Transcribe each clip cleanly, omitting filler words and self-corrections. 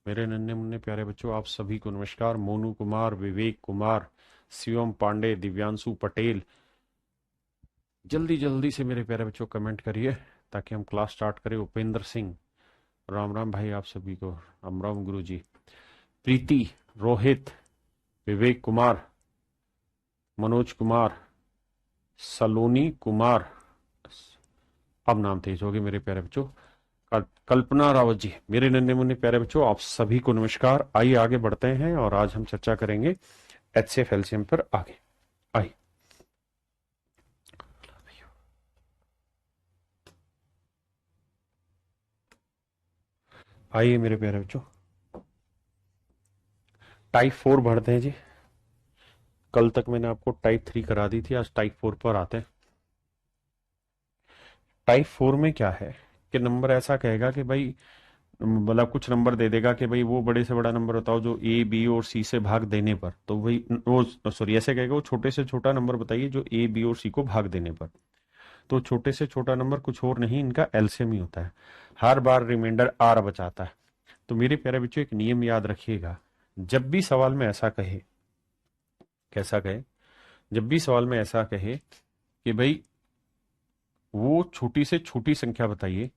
मेरे नन्हे मुन्ने प्यारे बच्चों, आप सभी को नमस्कार। मोनू कुमार, विवेक कुमार, शिवम पांडे, दिव्यांशु पटेल, जल्दी जल्दी से मेरे प्यारे बच्चों कमेंट करिए ताकि हम क्लास स्टार्ट करें। उपेंद्र सिंह, राम राम भाई आप सभी को। राम राम गुरु जी। प्रीति, रोहित, विवेक कुमार, मनोज कुमार, सलोनी कुमार, अब नाम तेज हो गए मेरे प्यारे बच्चों। कल्पना रावत जी, मेरे नन्हे मुन्ने प्यारे बच्चों, आप सभी को नमस्कार। आइए आगे बढ़ते हैं और आज हम चर्चा करेंगे HCF एलसीएम पर। आगे आइए। आइए मेरे प्यारे बच्चों, टाइप 4 बढ़ते हैं जी। कल तक मैंने आपको टाइप 3 करा दी थी, आज टाइप 4 पर आते हैं। टाइप 4 में क्या है कि नंबर ऐसा कहेगा कि भाई, मतलब कुछ नंबर दे देगा कि भाई वो बड़े से बड़ा नंबर बताओ जो ए बी और सी से भाग देने पर, तो भाई वो सॉरी ऐसे कहेगा वो छोटे से छोटा नंबर बताइए जो ए बी और सी को भाग देने पर। तो छोटे से छोटा नंबर कुछ और नहीं, इनका एलसीएम ही होता है। हर बार रिमाइंडर आर बचाता है। तो मेरे प्यारे बच्चों, एक नियम याद रखिएगा, जब भी सवाल में ऐसा कहे, कैसा कहे, जब भी सवाल में ऐसा कहे कि भाई वो छोटी से छोटी संख्या बताइए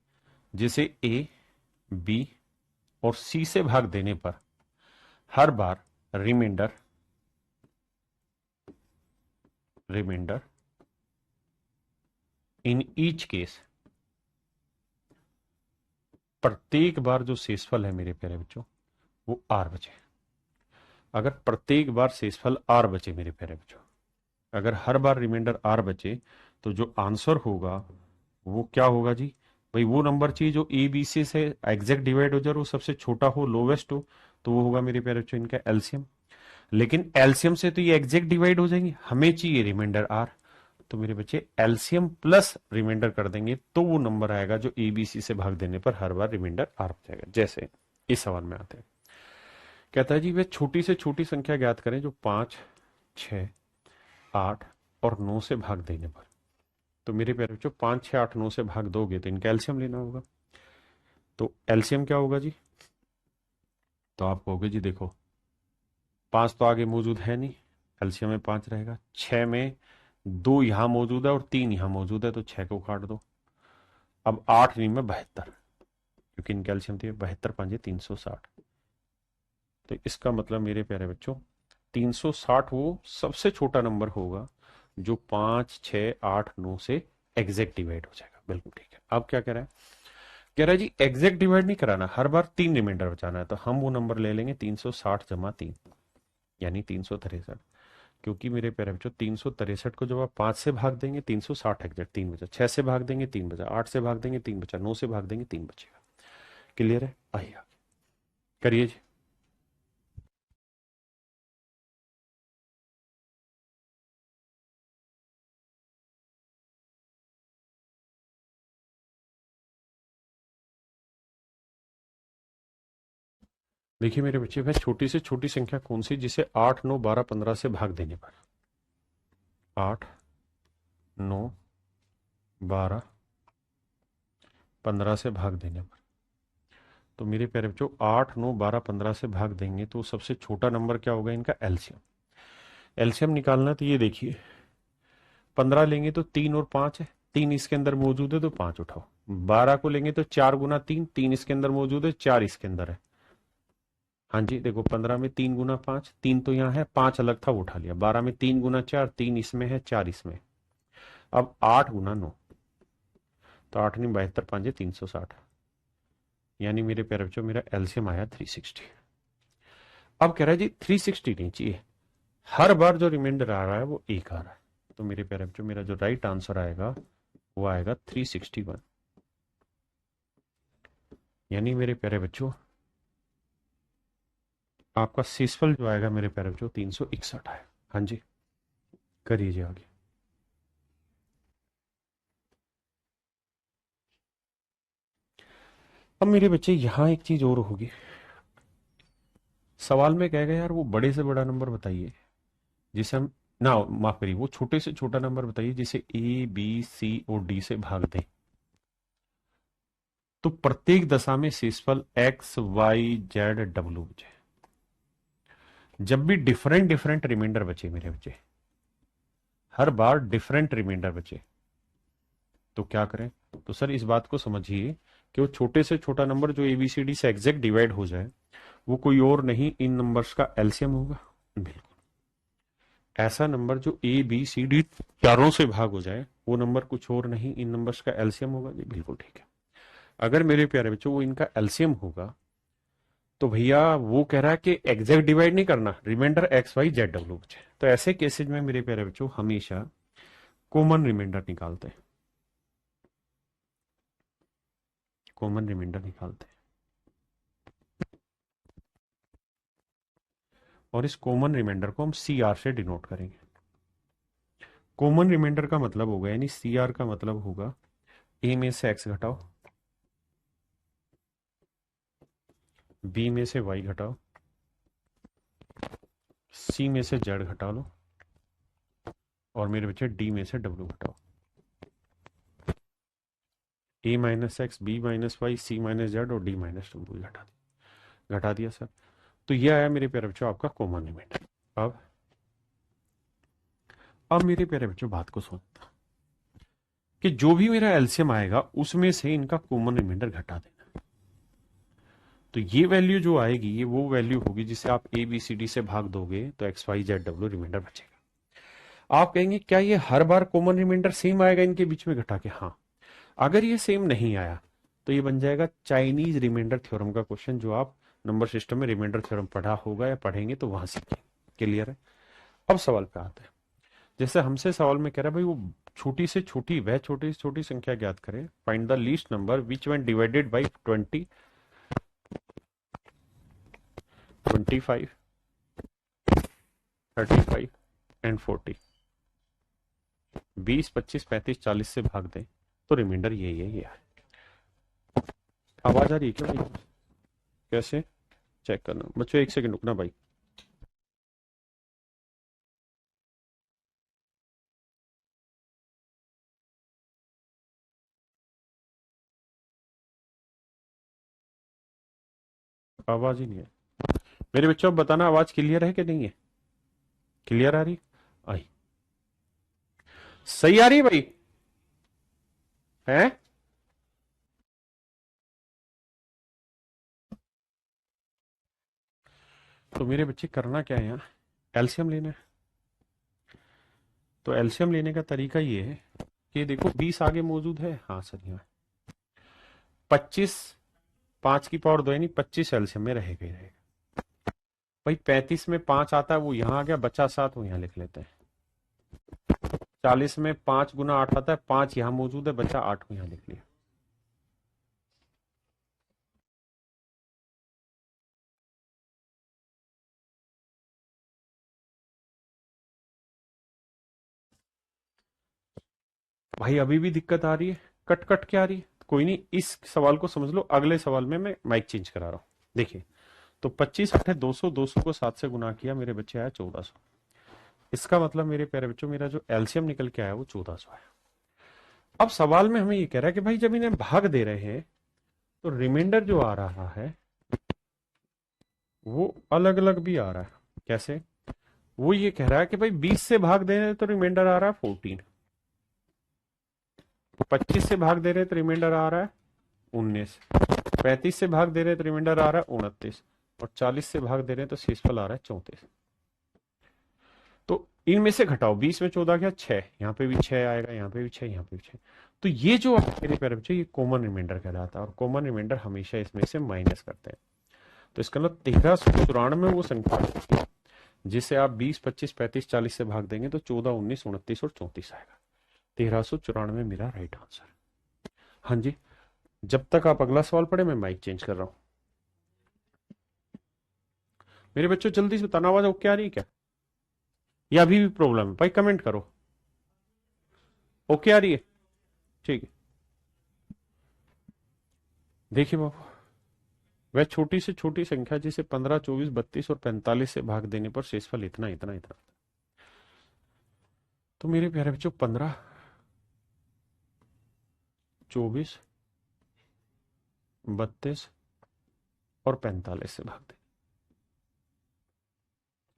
जिसे ए बी और सी से भाग देने पर हर बार reminder reminder in each case, प्रत्येक बार जो शेषफल है मेरे प्यारे बच्चों वो आर बचे। अगर प्रत्येक बार शेषफल आर बचे मेरे प्यारे बच्चों, अगर हर बार रिमाइंडर आर बचे, तो जो आंसर होगा वो क्या होगा जी? भाई वो नंबर चाहिए जो ए बी सी से एग्जैक्ट डिवाइड हो जाए, वो सबसे छोटा हो, लोवेस्ट हो, तो वो होगा मेरे प्यारे बच्चों इनका एलसीएम। लेकिन एलसीएम से तो ये एग्जैक्ट डिवाइड हो जाएंगे, हमें चाहिए रिमाइंडर आर। तो मेरे बच्चे एलसीएम प्लस रिमाइंडर कर देंगे तो वो नंबर आएगा जो एबीसी से भाग देने पर हर बार रिमाइंडर आर हो जाएगा। जैसे इस सवाल में आते हैं, कहता है जी वे छोटी से छोटी संख्या ज्ञात करें जो 5, 6, 8 और 9 से भाग देने पर। तो मेरे प्यारे बच्चों, 5, 6, 8, 9 से भाग दोगे तो इनका एलसीएम लेना होगा। तो एलसीएम क्या होगा जी? तो आप कहोगे जी देखो, 5 तो आगे मौजूद है नहीं, एलसीएम में 5 रहेगा। 6 में 2 यहां मौजूद है और 3 यहां मौजूद है, तो 6 को काट दो। अब 8 नहीं में 72, क्योंकि इनका एलसीएम थी 72 5 360। तो इसका मतलब मेरे प्यारे बच्चों, 360 वो सबसे छोटा नंबर होगा जो 5, 6, 8, 9 से एग्जैक्ट डिवाइड हो जाएगा। बिल्कुल ठीक है। अब क्या कह रहा है? कह रहा है जी एग्जैक्ट डिवाइड नहीं कराना, हर बार 3 रिमाइंडर बचाना है। तो हम वो नंबर ले लेंगे 360 जमा 3, यानी 363। क्योंकि मेरे प्यारे बच्चों, 363 को जब आप 5 से भाग देंगे 360 एग्जैक्ट 3 बचा, 6 से भाग देंगे 3 बचा, 8 से भाग देंगे 3 बचा, 9 से भाग देंगे 3 बचेगा। क्लियर है? आइए आगे करिए जी। देखिए मेरे बच्चे, वह छोटी से छोटी संख्या कौन सी जिसे 8, 9, 12, 15 से भाग देने पर, 8, 9, 12, 15 से भाग देने पर। तो मेरे प्यारे बच्चों, 8, 9, 12, 15 से भाग देंगे तो सबसे छोटा नंबर क्या होगा? इनका एलसीएम। एलसीएम निकालना तो ये देखिए, 15 लेंगे तो 3 और 5 है, 3 इसके अंदर मौजूद है तो 5 उठाओ। 12 को लेंगे तो 4 गुना 3, 3 इसके अंदर मौजूद है, 4 इसके अंदर है। हाँ जी देखो, 15 में 3 गुना 5, 3 तो यहाँ है, 5 अलग था वो उठा लिया। 12 में 3 गुना 4, 3 इसमें है, 4 इसमें। अब 8 गुना 9, तो 8 नहीं 72 5 360, यानी मेरे प्यारे बच्चों मेरा एलसीएम आया 360। अब कह रहा है जी 360 नहीं चाहिए, हर बार जो रिमाइंडर आ रहा है वो एक आ रहा है। तो मेरे प्यारे बच्चों, मेरा जो राइट आंसर आएगा वो आएगा 361। यानी मेरे प्यारे बच्चों, आपका शेषफल जो आएगा मेरे प्यारे बच्चों 361 है। हाँ जी करिए जी आगे। अब मेरे बच्चे यहाँ एक चीज और होगी, सवाल में कहेगा यार वो बड़े से बड़ा नंबर बताइए जिसे हम, ना माफ करिए, वो छोटे से छोटा नंबर बताइए जिसे ए बी सी और डी से भाग दें। तो प्रत्येक दशा में शेषफल एक्स वाई जेड डब्ल्यू बचे। जब भी डिफरेंट डिफरेंट रिमाइंडर बचे मेरे बच्चे, हर बार डिफरेंट रिमाइंडर बचे, तो क्या करें? तो सर इस बात को समझिए कि वो छोटे से छोटा नंबर जो एबीसीडी से एग्जैक्ट डिवाइड हो जाए वो कोई और नहीं इन नंबर्स का एलसीएम होगा। बिल्कुल ऐसा नंबर जो ए बी सी डी चारों से भाग हो जाए वो नंबर कुछ और नहीं इन नंबर्स का एलसीएम होगा जी। बिल्कुल ठीक है। अगर मेरे प्यारे बच्चों वो इनका एलसीएम होगा तो भैया वो कह रहा है कि एग्जैक्ट डिवाइड नहीं करना, reminder X Y Z W बचे। तो ऐसे केसेज में मेरे प्यारे बच्चों हमेशा कॉमन रिमाइंडर निकालते हैं, कॉमन रिमाइंडर निकालते हैं। और इस कॉमन रिमाइंडर को हम सी आर से डिनोट करेंगे। कॉमन रिमाइंडर का मतलब होगा, यानी सी आर का मतलब होगा ए में से एक्स घटाओ, बी में से वाई घटाओ, सी में से जेड घटा लो, और मेरे बच्चे डी में से डब्ल्यू घटाओ। A minus X, B minus Y, C minus Z और डी माइनस डब्ल्यू घटा दिया सर। तो ये आया मेरे प्यारे बच्चों आपका कॉमन रिमाइंडर। अब मेरे प्यारे बच्चों बात को सुनता कि जो भी मेरा एलसीएम आएगा उसमें से इनका कॉमन रिमाइंडर घटा देना। तो ये वैल्यू जो आएगी ये वो वैल्यू होगी जिसे आप ए बी सी डी से भाग दोगे तो X Y Z W reminder बचेगा। आप कहेंगे क्या ये हर बार कॉमन रिमाइंडर सेम आएगा इनके बीच में घटा के? हाँ। अगर ये सेम नहीं आया तो ये बन जाएगा चाइनीज रिमाइंडर थ्योरम का क्वेश्चन, जो आप नंबर सिस्टम में रिमाइंडर थ्योरम पढ़ा होगा या पढ़ेंगे तो वहां सीखेंगे। क्लियर है? अब सवाल पे आते हैं। जैसे हमसे सवाल में कह रहा है भाई वो छोटी से छोटी वह छोटी से छोटी संख्या ज्ञात करें, find the least number which when divided by 20, 25, 35 and 40। 20, 25, 35, 40 से भाग दें तो रिमाइंडर ये है। आवाज आ रही है क्या भाई? कैसे चेक करना बच्चों? एक सेकंड रुकना भाई। आवाज ही नहीं है मेरे बच्चों। अब बताना आवाज क्लियर है कि नहीं है? क्लियर आ रही? आई सही आ रही है भाई? है? तो मेरे बच्चे करना क्या है, यहाँ एलसीएम लेना है। तो एलसीएम लेने का तरीका ये है कि देखो 20 आगे मौजूद है, हाँ सर यहाँ 25, 5 की पावर 2 यानी 25 एलसीएम में रहेगा ही रहेगा। भाई 35 में 5 आता है वो यहाँ आ गया, बचा 7 वो यहाँ लिख लेते हैं। 40 में 5 गुना 8 आता है, 5 यहाँ मौजूद है, बचा 8 को यहाँ लिख लिया। भाई अभी भी दिक्कत आ रही है? कट कट के आ रही है? कोई नहीं, इस सवाल को समझ लो, अगले सवाल में मैं माइक चेंज करा रहा हूं। देखिए तो 25 8 200, 200 को 7 से गुना किया, मेरे बच्चे आया 1400। इसका मतलब मेरे प्यारे बच्चों मेरा जो एलसीएम निकल के आया वो 1400 है। अब सवाल में हमें ये कह रहा है कि भाई जब इन्हें भाग दे रहे हैं तो रिमाइंडर जो आ रहा है वो अलग अलग भी आ रहा है। कैसे? वो ये कह रहा है कि भाई 20 से भाग दे रहे हैं तो रिमाइंडर आ रहा है 14, 25 से भाग दे रहे हैं तो रिमाइंडर आ रहा है 19, 35 से भाग दे रहे हैं तो रिमाइंडर आ रहा है 29, और 40 से भाग दे रहे हैं तो शेषफल आ रहा है 34। तो इनमें से घटाओ, 20 में 14 गया 6, यहाँ पे भी 6 आएगा, यहाँ पे भी 6, यहाँ पे भी 6। तो ये जो मेरे प्यारे बच्चे ये कॉमन रिमाइंडर कहलाता है, और कॉमन रिमाइंडर हमेशा इसमें से माइनस करते हैं। तो इसका मतलब 1394 वो संख्या है जिसे आप 20, 25, 35, 40 से भाग देंगे तो 14, 19, 29 और 34 आएगा। 1394 मेरा राइट आंसर। हाँ जी, जब तक आप अगला सवाल पढ़े मैं माइक चेंज कर रहा हूं। मेरे बच्चों जल्दी से बताना, आवाज ओके आ रही है क्या, या अभी भी प्रॉब्लम है? भाई कमेंट करो, ओके आ रही है? ठीक है। देखिए बाबू, वह छोटी से छोटी संख्या जिसे 15, 24, 32 और 45 से भाग देने पर शेषफल इतना इतना इतना। तो मेरे प्यारे बच्चों 15, 24, 32 और 45 से भाग दें।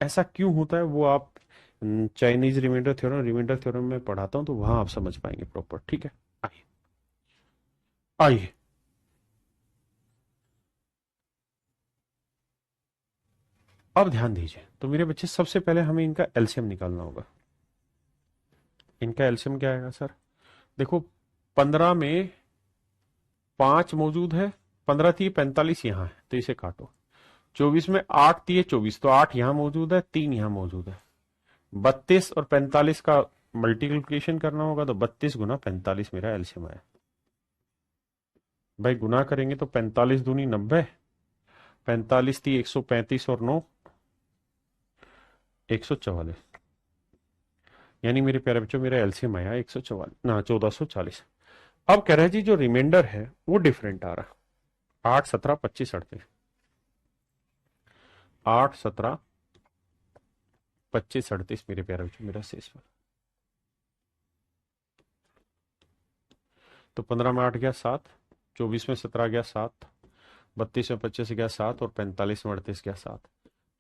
ऐसा क्यों होता है वो आप चाइनीज रिमाइंडर थ्योरम में पढ़ाता हूं, तो वहां आप समझ पाएंगे प्रॉपर। ठीक है, आइए आइए। अब ध्यान दीजिए, तो मेरे बच्चे सबसे पहले हमें इनका एलसीएम निकालना होगा। इनका एलसीएम क्या आएगा सर? देखो, 15 में 5 मौजूद है, 15 थी 45 यहां है, तो इसे काटो। 24 में 8 थी 24, तो 8 यहां मौजूद है, 3 यहां मौजूद है। 32 और 45 का मल्टीप्लिकेशन करना होगा, तो 32 गुना 45 मेरा एलसीएम आया। भाई गुना करेंगे तो 45 दूनी 90, 45 थी 135 और 9 144, यानी मेरे प्यारे बच्चों मेरा एलसीएम आया 144 ना 1440। अब कह रहे हैं जी जो रिमाइंडर है वो डिफरेंट आ रहा, 8 17 25 38, 8 17 25 38 मेरे प्यारे बच्चों मेरा शेषफल। तो 15 में 8 गया 7, 24 में 17 गया 7, 32 में 25 गया 7 और 45 में 38 गया 7।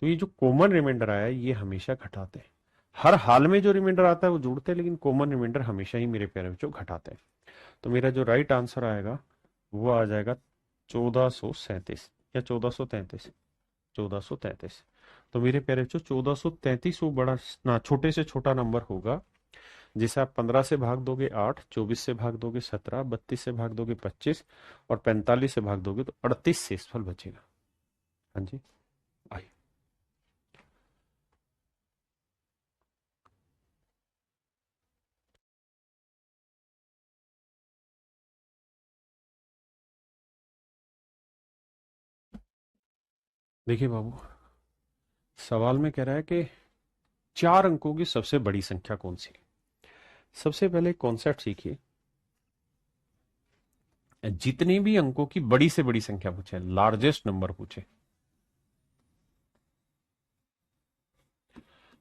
तो ये जो कॉमन रिमाइंडर आया है ये हमेशा घटाते हैं। हर हाल में जो रिमाइंडर आता है वो जोड़ते हैं, लेकिन कॉमन रिमाइंडर हमेशा ही मेरे प्यारे बच्चों घटाते हैं। तो मेरा जो राइट आंसर आएगा वो आ जाएगा 1437 या 1433, 1433। तो मेरे प्यारे बच्चों 1433 वो बड़ा ना छोटे से छोटा नंबर होगा जिसे आप 15 से भाग दोगे 8, 24 से भाग दोगे 17, 32 से भाग दोगे 25 और 45 से भाग दोगे तो 38 शेषफल बचेगा। हाँ जी, आइए। देखिए बाबू, सवाल में कह रहा है कि 4 अंकों की सबसे बड़ी संख्या कौन सी है। सबसे पहले कॉन्सेप्ट सीखिए, जितने भी अंकों की बड़ी से बड़ी संख्या पूछे, लार्जेस्ट नंबर पूछे,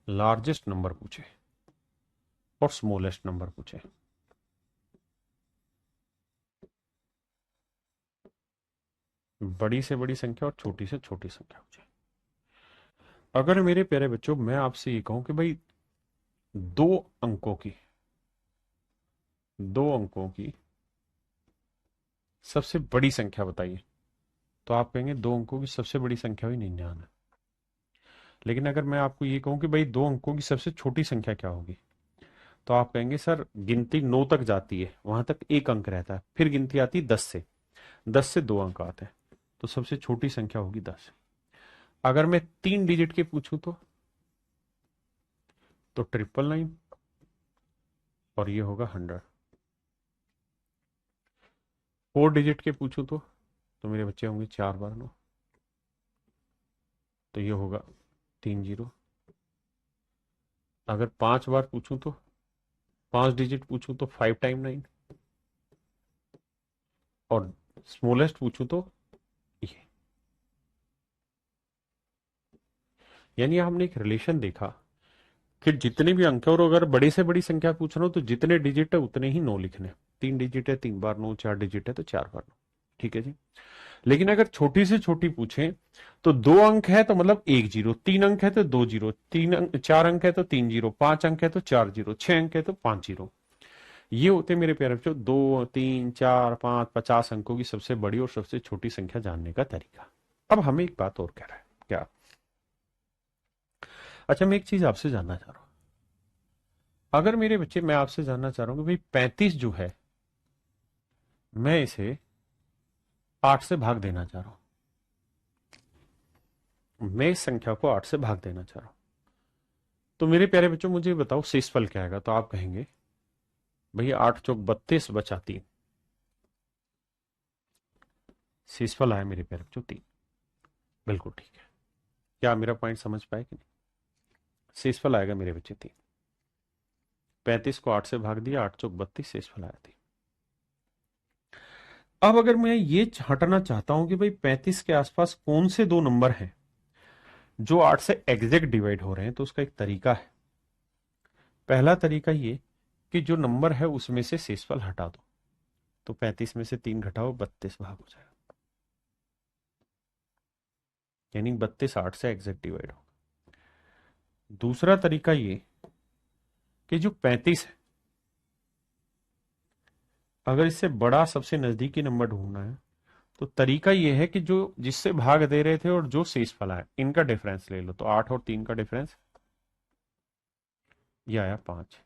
लार्जेस्ट नंबर पूछे और स्मॉलेस्ट नंबर पूछे, बड़ी से बड़ी संख्या और छोटी से छोटी संख्या पूछे। अगर मेरे प्यारे बच्चों मैं आपसे ये कहूं कि भाई दो अंकों की, 2 अंकों की सबसे बड़ी संख्या बताइए, तो आप कहेंगे 2 अंकों की सबसे बड़ी संख्या हुई 99। लेकिन अगर मैं आपको ये कहूं कि भाई 2 अंकों की सबसे छोटी संख्या क्या होगी, तो आप कहेंगे सर गिनती 9 तक जाती है, वहां तक एक अंक रहता है, फिर गिनती आती है 10 से, 10 से 2 अंक आते हैं, तो सबसे छोटी संख्या होगी 10। अगर मैं 3 डिजिट के पूछूं तो 999 और ये होगा 100। 4 डिजिट के पूछूं तो मेरे बच्चे होंगे 4 बार 9, तो ये होगा 30। अगर 5 बार पूछूं तो 5 डिजिट पूछूं तो 5 टाइम 9, और स्मॉलेस्ट पूछूं तो ये। यानी हमने एक रिलेशन देखा कि जितने भी अंक है, और अगर बड़ी से बड़ी संख्या पूछ रहा हूं तो जितने डिजिट है उतने ही 9 लिखने। 3 डिजिट है 3 बार 9, 4 डिजिट है तो 4 बार 9। ठीक है जी। लेकिन अगर छोटी से छोटी पूछें तो 2 अंक है तो मतलब 1 जीरो, 3 अंक है तो 2 जीरो, 4 अंक है तो 3 जीरो, 5 अंक है तो 4 जीरो, 6 अंक है तो 5 जीरो। ये होते मेरे प्यारे बच्चों 2 3 4 5 50 अंकों की सबसे बड़ी और सबसे छोटी संख्या जानने का तरीका। अब हमें एक बात और कह रहा है क्या? अच्छा, मैं एक चीज आपसे जानना चाह रहा हूं। अगर मेरे बच्चे, मैं आपसे जानना चाह रहा हूँ कि भाई 35 जो है, मैं इसे 8 से भाग देना चाह रहा हूं, मैं इस संख्या को 8 से भाग देना चाह रहा हूं, तो मेरे प्यारे बच्चों मुझे बताओ शेषफल क्या आएगा। तो आप कहेंगे भैया 8 चौक 32 बचा 3, शेषफल आया मेरे प्यारे बच्चों 3। बिल्कुल ठीक है। क्या मेरा पॉइंट समझ पाए कि नहीं? शेषफल आएगा मेरे बच्चे 3। 35 को 8 से भाग दिया, 8 चौक 32, शेषफल आया 3। अब अगर मैं ये हटाना चाहता हूं कि भाई 35 के आसपास कौन से 2 नंबर हैं जो 8 से एग्जैक्ट डिवाइड हो रहे हैं, तो उसका एक तरीका है। पहला तरीका ये कि जो नंबर है उसमें से शेषफल हटा दो, तो 35 में से 3 घटाओ 32 भाग हो जाएगा। यानी 32 8 से एग्जैक्ट डिवाइड होगा। दूसरा तरीका ये कि जो 35 है, अगर इससे बड़ा सबसे नजदीकी नंबर ढूंढना है तो तरीका यह है कि जो जिससे भाग दे रहे थे और जो शेषफल आया इनका डिफरेंस ले लो। तो 8 और 3 का डिफरेंस ये आया 5।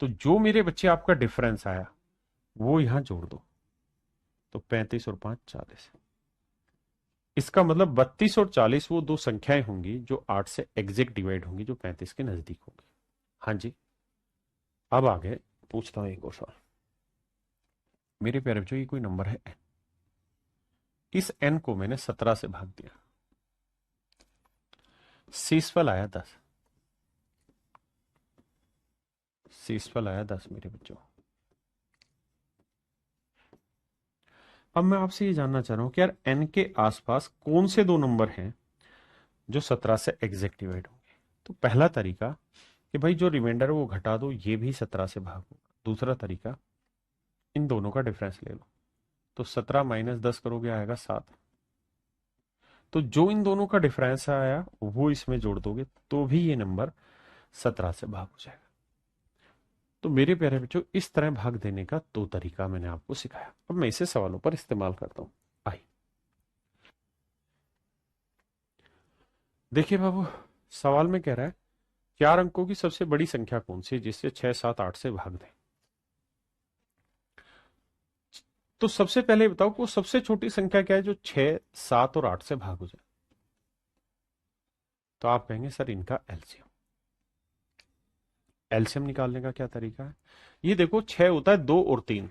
तो जो मेरे बच्चे आपका डिफरेंस आया वो यहां जोड़ दो। तो 35 और 5 40। इसका मतलब 32 और 40 वो दो संख्याएं होंगी जो 8 से एग्जैक्ट डिवाइड होंगी, जो 35 के नजदीक होंगी। हाँ जी, अब आगे पूछता हूं एक और सवाल। मेरे प्यारे बच्चों, ये कोई नंबर है n। इस n को मैंने 17 से भाग दिया, शेषफल आया 10। शेषफल आया 10 मेरे बच्चों। अब मैं आपसे ये जानना चाह रहा हूं कि यार n के आसपास कौन से दो नंबर हैं जो 17 से एग्जैक्ट डिवाइड होंगे। तो पहला तरीका कि भाई जो रिमाइंडर है वो घटा दो, ये भी 17 से भाग होगा। दूसरा तरीका, इन दोनों का डिफरेंस ले लो। तो 17 माइनस 10 करोगे आएगा 7। तो जो इन दोनों का डिफरेंस आया वो इसमें जोड़ दोगे तो भी ये नंबर 17 से भाग हो जाएगा। तो मेरे प्यारे बच्चों, इस तरह भाग देने का दो तरीका मैंने आपको सिखाया। अब मैं इसे सवालों पर इस्तेमाल करता हूं। आई देखिए बाबू, सवाल में कह रहा है 4 अंकों की सबसे बड़ी संख्या कौन सी है जिससे 6 7 8 से भाग दें। तो सबसे पहले बताओ कि वो सबसे छोटी संख्या क्या है जो 6 7 और 8 से भाग हो जाए। तो आप कहेंगे सर इनका एलसीएम। एलसीएम निकालने का क्या तरीका है? ये देखो 6 होता है 2 और 3,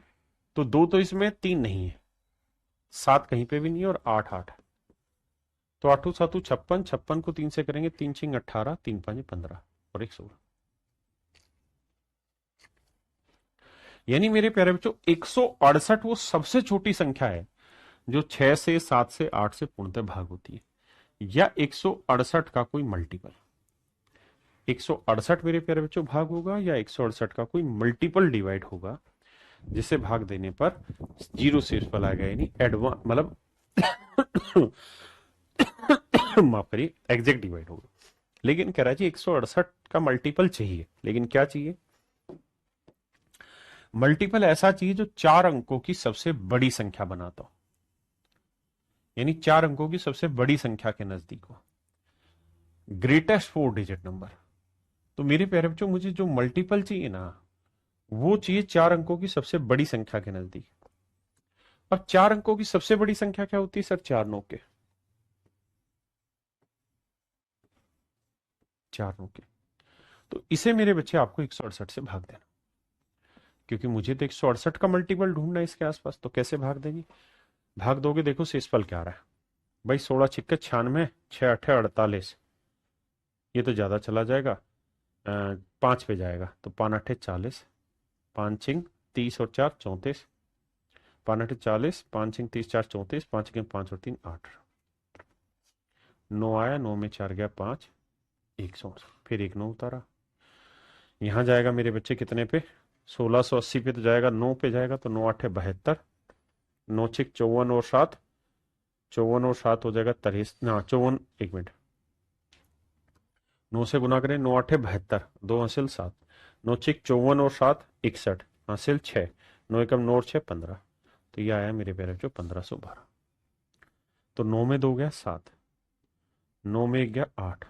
तो 2 तो इसमें 3 नहीं है, 7 कहीं पे भी नहीं है और 8 8 है। तो 8 7 56, 56 को 3 से करेंगे 3 6 18, 3 5 15 और 1 16। यानी मेरे प्यारे बच्चों 168 वो सबसे छोटी संख्या है जो 6 से 7 से 8 से पूर्णतः भाग होती है, या 168 का कोई मल्टीपल। 168 मेरे प्यारे बच्चों भाग होगा या 168 का कोई मल्टीपल डिवाइड होगा जिसे भाग देने पर जीरो शेषफल आएगा, यानी एडवांस मतलब माफ करिए एग्जैक्ट डिवाइड होगा। लेकिन कह रहा है जी 168 का मल्टीपल चाहिए, लेकिन क्या चाहिए? मल्टीपल ऐसा चाहिए जो 4 अंकों की सबसे बड़ी संख्या बनाता हो, यानी 4 अंकों की सबसे बड़ी संख्या के नजदीक हो, ग्रेटेस्ट 4 डिजिट नंबर। तो मेरे प्यारे बच्चों, मुझे जो मल्टीपल चाहिए ना वो चाहिए 4 अंकों की सबसे बड़ी संख्या के नजदीक। और 4 अंकों की सबसे बड़ी संख्या क्या होती है सर? 4 9 के, 4 9 के। तो इसे मेरे बच्चे आपको 168 से भाग देना, क्योंकि मुझे तो 168 का मल्टीपल ढूंढना है इसके आसपास। तो कैसे भाग देंगे? भाग दोगे, देखो शेषफल क्या आ रहा है भाई, 16 छिक्के 96, 6 8 48। ये तो ज्यादा चला जाएगा, 5 पे जाएगा तो 5 8 40, 5 छिंग 30 और 4 34, 5 8 40, 5 छिंग 30 4 34, 5 के 5 और 3 8। 9 आया, 9 में 4 गया 5, 168, फिर एक 9 उतारा। यहां जाएगा मेरे बच्चे कितने पे? 1680 पे तो जाएगा, 9 पे जाएगा तो 9 8 72, 9 छिक 54 और 7, 54 और 7 हो जाएगा 23 ना 54, एक मिनट, 9 से गुना करें, 9 8 72, 2 हासिल 7, 9 छिक 54 और 7 61, हासिल 6, 9 एकम 9 और 6 15। तो ये आया मेरे प्यारे बच्चों 1512। तो 9 में 2 गया 7, 9 में 1 गया 8।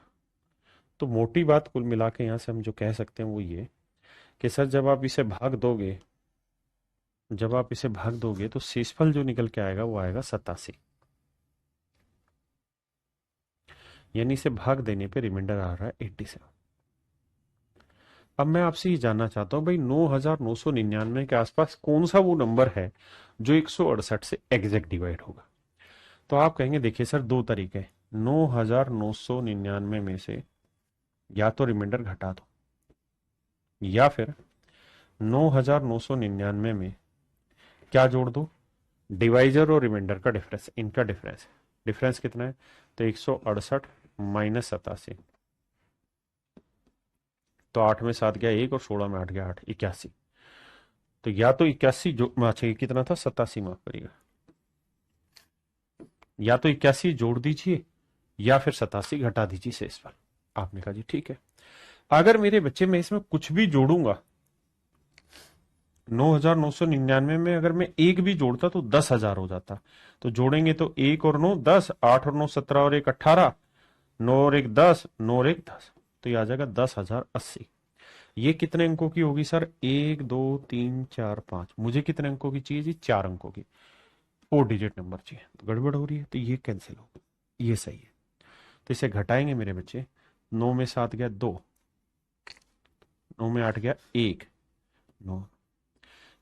तो मोटी बात कुल मिला के यहां से हम जो कह सकते हैं वो ये कि सर जब आप इसे भाग दोगे, जब आप इसे भाग दोगे तो शेषफल जो निकल के आएगा वो आएगा 87। यानी इसे भाग देने पे रिमाइंडर आ रहा है 87। अब मैं आपसे ये जानना चाहता हूं भाई 9999 के आसपास कौन सा वो नंबर है जो 168 से एग्जैक्ट डिवाइड होगा। तो आप कहेंगे देखिए सर दो तरीके हैं, 9999 में से या तो रिमाइंडर घटा दो, या फिर 9999 में क्या जोड़ दो? डिवाइजर और रिमाइंडर का डिफरेंस, इनका डिफरेंस है। डिफरेंस कितना है? तो 168 माइनस 87। तो 8 में 7 गया 1 और 16 में 8 गया 8, 81। तो या तो 81 जो अच्छा कितना था 87, माफ करिएगा, या तो 81 जोड़ दीजिए या फिर 87 घटा दीजिए शेषफल। आपने कहा जी ठीक है। अगर मेरे बच्चे में इसमें कुछ भी जोड़ूंगा, 9,999 में अगर मैं एक भी जोड़ता तो 10,000 हो जाता। तो जोड़ेंगे तो 1 और 9 10, 8 और 9 17 और 1 18, 9 और 1 10, 9 और 1 10, तो ये आ जाएगा 10,080। ये कितने अंकों की होगी सर? 1 2 3 4 5। मुझे कितने अंकों की चाहिए जी? 4 अंकों की। 4 डिजिट नंबर चाहिए। तो गड़बड़ हो रही है, तो ये कैंसिल हो, ये सही है। तो इसे घटाएंगे मेरे बच्चे। 9 में 7 गया 2, 9 में 8 गया 1, 9,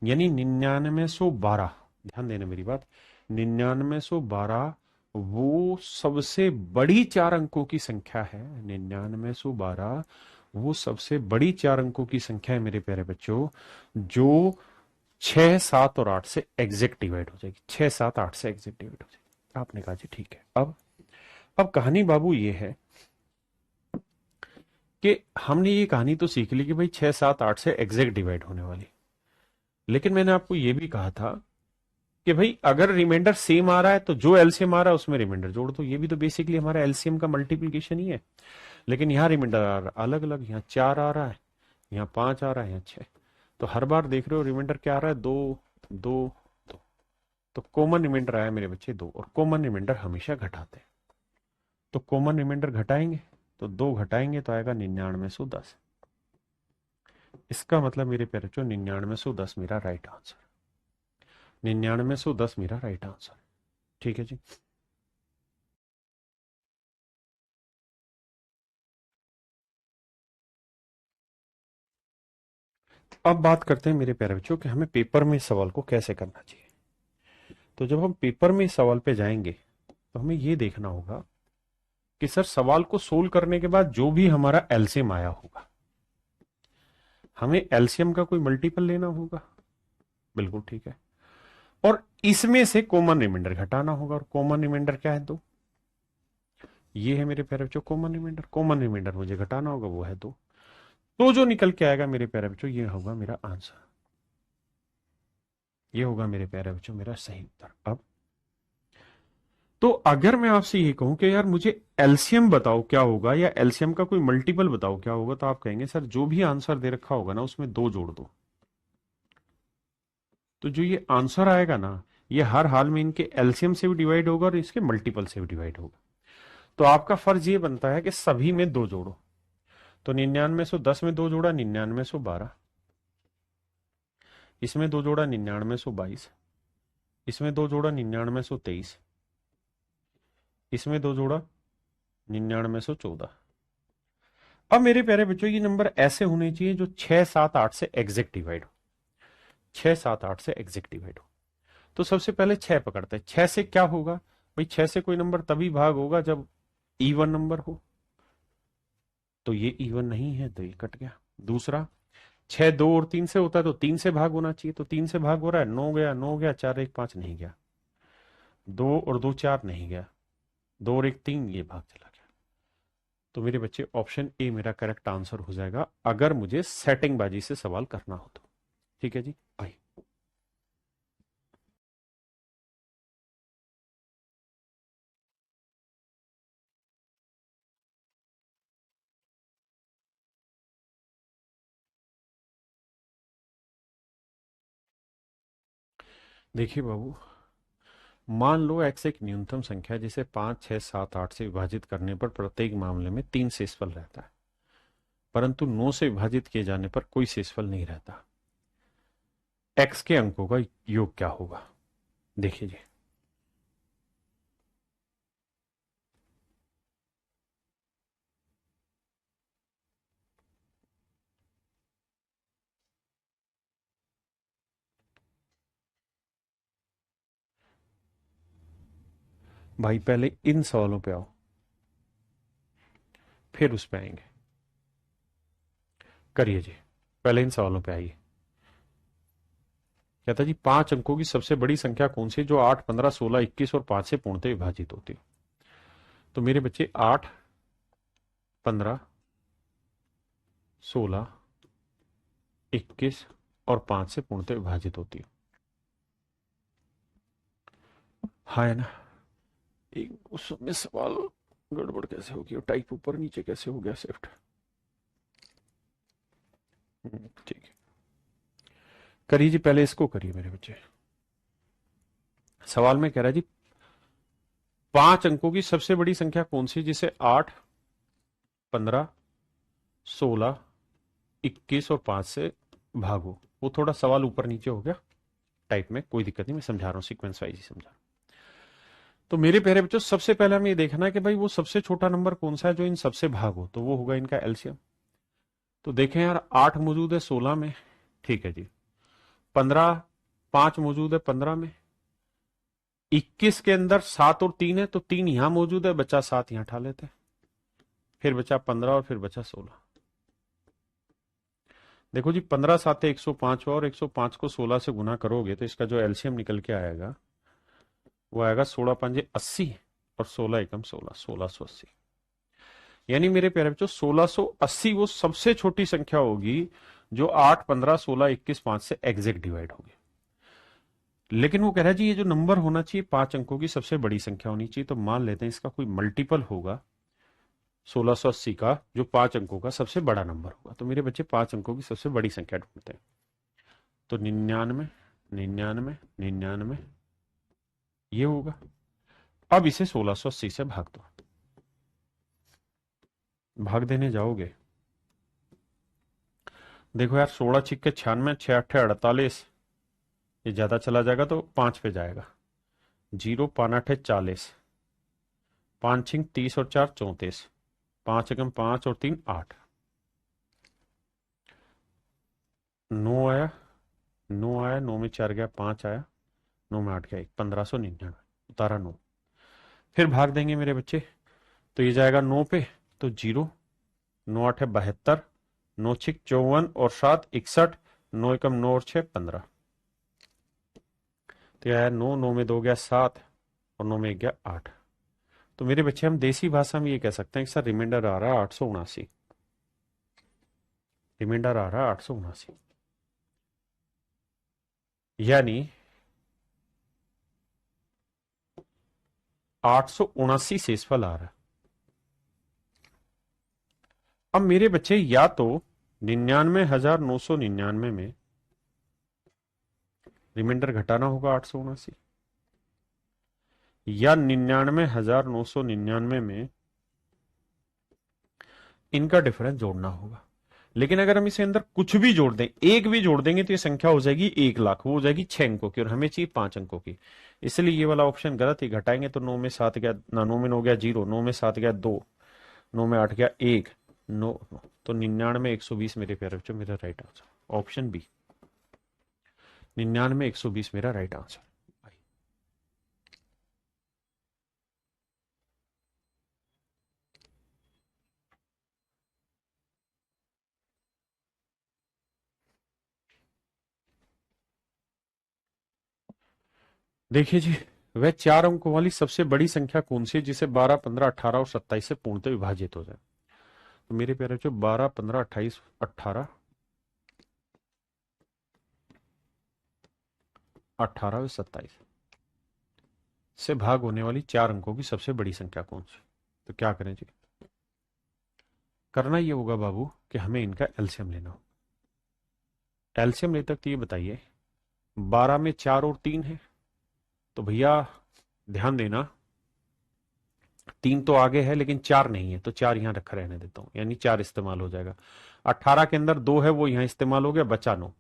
यानी 9912। ध्यान देना मेरी बात, 9912 वो सबसे बड़ी 4 अंकों की संख्या है। 9912 वो सबसे बड़ी 4 अंकों की संख्या है मेरे प्यारे बच्चों, जो 6 7 और 8 से एग्जैक्ट डिवाइड हो जाएगी। 6 7 8 से एग्जैक्ट डिवाइड हो जाएगी। आपने कहा जी ठीक है। अब कहानी बाबू ये है कि हमने ये कहानी तो सीख ली कि भाई 6 7 8 से एग्जैक्ट डिवाइड होने वाली, लेकिन मैंने आपको ये भी कहा था कि भाई अगर रिमाइंडर सेम आ रहा है तो जो एलसीएम आ रहा है उसमें रिमाइंडर जोड़ दो। ये भी तो बेसिकली हमारा एलसीएम का मल्टीप्लीकेशन ही है। लेकिन यहाँ रिमाइंडर आ रहा अलग अलग, यहाँ 4 आ रहा है, यहाँ 5 आ रहा है, यहाँ 6। तो हर बार देख रहे हो रिमाइंडर क्या आ रहा है? 2 2 2। तो कॉमन रिमाइंडर आया मेरे बच्चे 2, और कॉमन रिमाइंडर हमेशा घटाते हैं। तो कॉमन रिमाइंडर घटाएंगे तो 2 घटाएंगे तो आएगा 9910। इसका मतलब मेरे प्यारे बच्चों 9910 मेरा राइट आंसर, 9910 मेरा राइट आंसर। ठीक है जी। अब बात करते हैं मेरे प्यारे बच्चों कि हमें पेपर में इस सवाल को कैसे करना चाहिए। तो जब हम पेपर में इस सवाल पे जाएंगे तो हमें ये देखना होगा कि सर सवाल को सोल्व करने के बाद जो भी हमारा एलसीएम आया होगा, हमें एलसीएम का कोई मल्टीपल लेना होगा। बिल्कुल ठीक है। और इसमें से कॉमन रिमाइंडर घटाना होगा, और कॉमन रिमाइंडर क्या है? 2। ये है मेरे प्यारे बच्चों कॉमन रिमाइंडर। कॉमन रिमाइंडर मुझे घटाना होगा, वो है 2। तो जो निकल के आएगा मेरे प्यारे बच्चों, ये होगा मेरा आंसर। ये होगा मेरे प्यारे बच्चों मेरा सही उत्तर। अब तो अगर मैं आपसे ये कहूं कि यार मुझे एलसीएम बताओ क्या होगा, या एलसीएम का कोई मल्टीपल बताओ क्या होगा, तो आप कहेंगे सर जो भी आंसर दे रखा होगा ना उसमें 2 जोड़ दो। तो जो ये आंसर आएगा ना, ये हर हाल में इनके एलसीएम से भी डिवाइड होगा और इसके मल्टीपल से भी डिवाइड होगा। तो आपका फर्ज ये बनता है कि सभी में 2 जोड़ो। तो 9910 में 2 जोड़ा 9912, इसमें 2 जोड़ा 9922, इसमें 2 जोड़ा 9923, इसमें 2 जोड़ा 9914। अब मेरे प्यारे बच्चों ये नंबर ऐसे होने चाहिए जो 6 7 8 से एग्जैक्ट डिवाइड हो। 6 7 8 से एग्जैक्ट डिवाइड हो। तो सबसे पहले 6 पकड़ते हैं। 6 से क्या होगा भाई? 6 से कोई नंबर तभी भाग होगा जब इवन नंबर हो। तो ये इवन नहीं है तो ये कट गया। दूसरा, 6 2 और 3 से होता है तो 3 से भाग होना चाहिए। तो 3 से भाग हो रहा है, 9 गया 9 गया, 4 1 5 नहीं गया, 2 और 2 4 नहीं गया, 2 और 1 3, ये भाग चला गया। तो मेरे बच्चे ऑप्शन ए मेरा करेक्ट आंसर हो जाएगा अगर मुझे सेटिंग बाजी से सवाल करना हो तो। ठीक है जी। आइए देखिए बाबू, मान लो x एक न्यूनतम संख्या है जिसे 5 6 7 8 से विभाजित करने पर प्रत्येक मामले में 3 शेषफल रहता है, परंतु 9 से विभाजित किए जाने पर कोई शेषफल नहीं रहता। x के अंकों का योग क्या होगा? देखिए जी, भाई पहले इन सवालों पे आओ, फिर उस पे आएंगे। करिए जी, पहले इन सवालों पे आइए। कहता जी 5 अंकों की सबसे बड़ी संख्या कौन सी जो 8 15 16 21 और 5 से पूर्णतः विभाजित होती है? तो मेरे बच्चे 8 15 16 21 और 5 से पूर्णतः विभाजित होती है। हाँ है ना? एक उसमें सवाल गड़बड़ कैसे हो गई, टाइप ऊपर नीचे कैसे हो गया शिफ्ट। ठीक है, करिए जी, पहले इसको करिए मेरे बच्चे। सवाल में कह रहा है जी 5 अंकों की सबसे बड़ी संख्या कौन सी जिसे 8, 15, 16, 21 और 5 से भागो। वो थोड़ा सवाल ऊपर नीचे हो गया टाइप में, कोई दिक्कत नहीं, मैं समझा रहा हूं, सीक्वेंस वाइज ही समझा रहा हूं। तो मेरे प्यारे बच्चों सबसे पहले हमें ये देखना है कि भाई वो सबसे छोटा नंबर कौन सा है जो इन सबसे भाग हो, तो वो होगा इनका एलसीएम। तो देखें यार, 8 मौजूद है 16 में, ठीक है जी। 15, 5 मौजूद है 15 में। 21 के अंदर 7 और 3 है, तो 3 यहां मौजूद है, बचा 7 यहां उठा लेते हैं, फिर बचा 15 और फिर बचा 16। देखो जी, 15 7 105 और 105 को 16 से गुना करोगे तो इसका जो एलसीएम निकल के आएगा वो आएगा 16 पंजे 80 और 16 एकम 16, 1680। यानी मेरे प्यारे बच्चों 1680 वो सबसे छोटी संख्या होगी जो 8, 15, 16, 21, 5 से एग्जैक्ट डिवाइड होगी। लेकिन वो कह रहा है जी ये जो नंबर होना चाहिए 5 अंकों की सबसे बड़ी संख्या होनी चाहिए, तो मान लेते हैं इसका कोई मल्टीपल होगा 1680 का जो 5 अंकों का सबसे बड़ा नंबर होगा। तो मेरे बच्चे 5 अंकों की सबसे बड़ी संख्या ढूंढते हैं। तो 99, 99, 99 ये होगा। अब इसे 1680 से भाग दो। भाग देने जाओगे, देखो यार 16 छिक्के 96, 6 8 48, ये ज्यादा चला जाएगा तो 5 पे जाएगा। 0 5 8 40, 5 छिंग 30 और 4 34, 5 एकम 5 और 3 8, 9 आया, 9 आया, 9 में 4 गया 5 आया, 9 में 8 गया 1, 1599 उतारा 9। फिर भाग देंगे मेरे बच्चे, तो ये जाएगा 9 पे, तो 0, 9 8 है 72, 9 छिक 54 और 7 61, 9 एकम 9 और 6 15। तो यह 9, 9 में 2 गया 7 और 9 में 1 गया 8। तो मेरे बच्चे हम देसी भाषा में ये कह सकते हैं कि सर रिमाइंडर आ रहा है 879, रिमाइंडर आ रहा है 879, यानी 879 शेषफल आ रहा है। अब मेरे बच्चे या तो 99,999 में रिमाइंडर घटाना होगा 879, या 99,999 में इनका डिफरेंस जोड़ना होगा। लेकिन अगर हम इसे अंदर कुछ भी जोड़ दें, एक भी जोड़ देंगे तो ये संख्या हो जाएगी 1,00,000, वो हो जाएगी 6 अंकों की और हमें चाहिए 5 अंकों की। इसलिए ये वाला ऑप्शन गलत है। घटाएंगे तो 9 में 7 गया ना, 9 में 9 गया 0, 9 में 7 गया 2, 9 में 8 गया 1, 9, तो 99,120 मेरे प्यारे बच्चों मेरा राइट आंसर ऑप्शन बी, 99,120 मेरा राइट आंसर। देखिए जी, वह 4 अंकों वाली सबसे बड़ी संख्या कौन सी है जिसे 12, 15, 18 और 27 से पूर्णतः विभाजित हो जाए। तो मेरे प्यारे बच्चों 12, 15, 28, 18, 18 और 27 से भाग होने वाली 4 अंकों की सबसे बड़ी संख्या कौन सी। तो क्या करें जी, करना ये होगा बाबू कि हमें इनका एलसीएम लेना हो। एलसीएम लेते वक्त ये बताइए 12 में 4 और 3 है, तो भैया ध्यान देना 3 तो आगे है लेकिन 4 नहीं है, तो 4 यहां रखा रहने देता हूं, यानी 4 इस्तेमाल हो जाएगा। 18 के अंदर 2 है, वो यहां इस्तेमाल हो गया, बचा 9,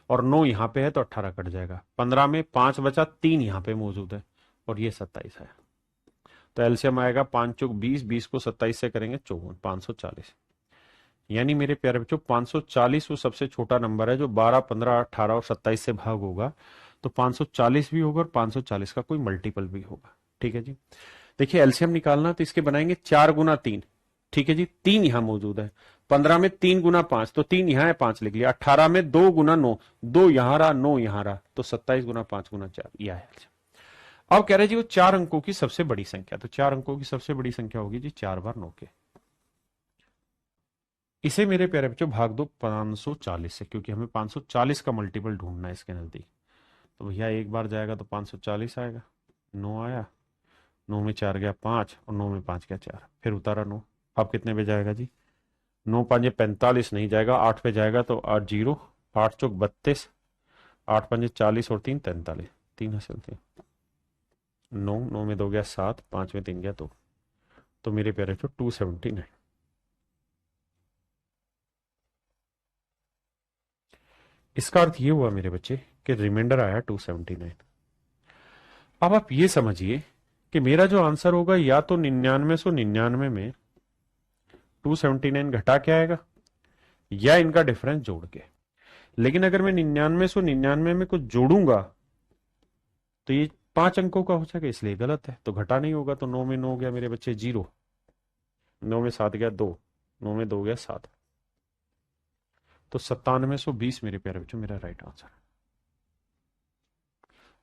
और 9 यहां पे है तो 18 कट जाएगा। 15 में 5 बचा, 3 यहां पे मौजूद है और ये 27 है। तो एलसीएम आएगा 5 चौक 20, 20 को 27 से करेंगे 54, 540। यानी मेरे प्यारे बच्चों 540 वो सबसे छोटा नंबर है जो 12, 15, 18 और 27 से भाग होगा। तो 540 भी होगा और 540 का कोई मल्टीपल भी होगा। ठीक है जी, देखिए एलसीएम निकालना तो इसके बनाएंगे 4 गुना 3, ठीक है जी, 3 यहां मौजूद है। 15 में 3 गुना 5, तो 3 यहां है 5 लिख लिया। 18 में 2 गुना 9, 2 यहां रहा 9 यहां रहा, तो 27 गुना 5 गुना 4 यह है। अब कह रहे जी वो 4 अंकों की सबसे बड़ी संख्या, तो 4 अंकों की सबसे बड़ी संख्या होगी जी 4 बार 9 के। इसे मेरे प्यारे बच्चों भाग दो 540 से, क्योंकि हमें 540 का मल्टीपल ढूंढना है इसके नजदीक। तो भैया एक बार जाएगा तो 540 आएगा, 9 आया, 9 में 4 गया 5 और 9 में 5 गया 4, फिर उतारा 9। अब कितने पे जाएगा जी? 9 5 45 नहीं जाएगा, 8 पे जाएगा तो 8 जीरो, 8 चौक 32, 8 5 40 और 3 43, 3 हासिल थे। 9 9 में 2 गया 7, 5 में 3 गया 2, तो मेरे प्यारे बच्चों 279। इसका अर्थ ये हुआ मेरे बच्चे कि रिमाइंडर आया 279। अब आप ये समझिए कि मेरा जो आंसर होगा या तो 9999 में 279 घटा के आएगा या इनका डिफरेंस जोड़ के। लेकिन अगर मैं 9999 में कुछ जोड़ूंगा तो ये 5 अंकों का हो जाएगा, इसलिए गलत है, तो घटा नहीं होगा। तो 9 में 9 गया मेरे बच्चे 0, 9 में 7 गया 2, 9 में 2 गया 7, तो 9720 मेरे प्यारे बच्चों मेरा राइट आंसर है।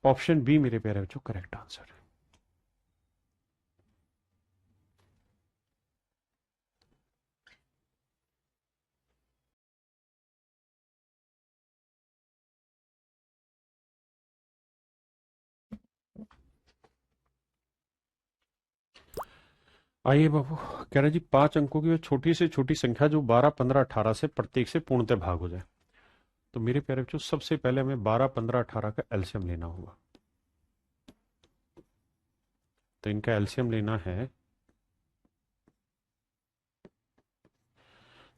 ऑप्शन बी मेरे प्यारे बच्चों करेक्ट आंसर है। आइए बाबू, कह रहे जी 5 अंकों की वह छोटी से छोटी संख्या जो 12 15 18 से प्रत्येक से पूर्णतः भाग हो जाए। तो मेरे प्यारे बच्चों सबसे पहले हमें 12 15 18 का एलसीएम लेना होगा। तो इनका एलसीएम लेना है,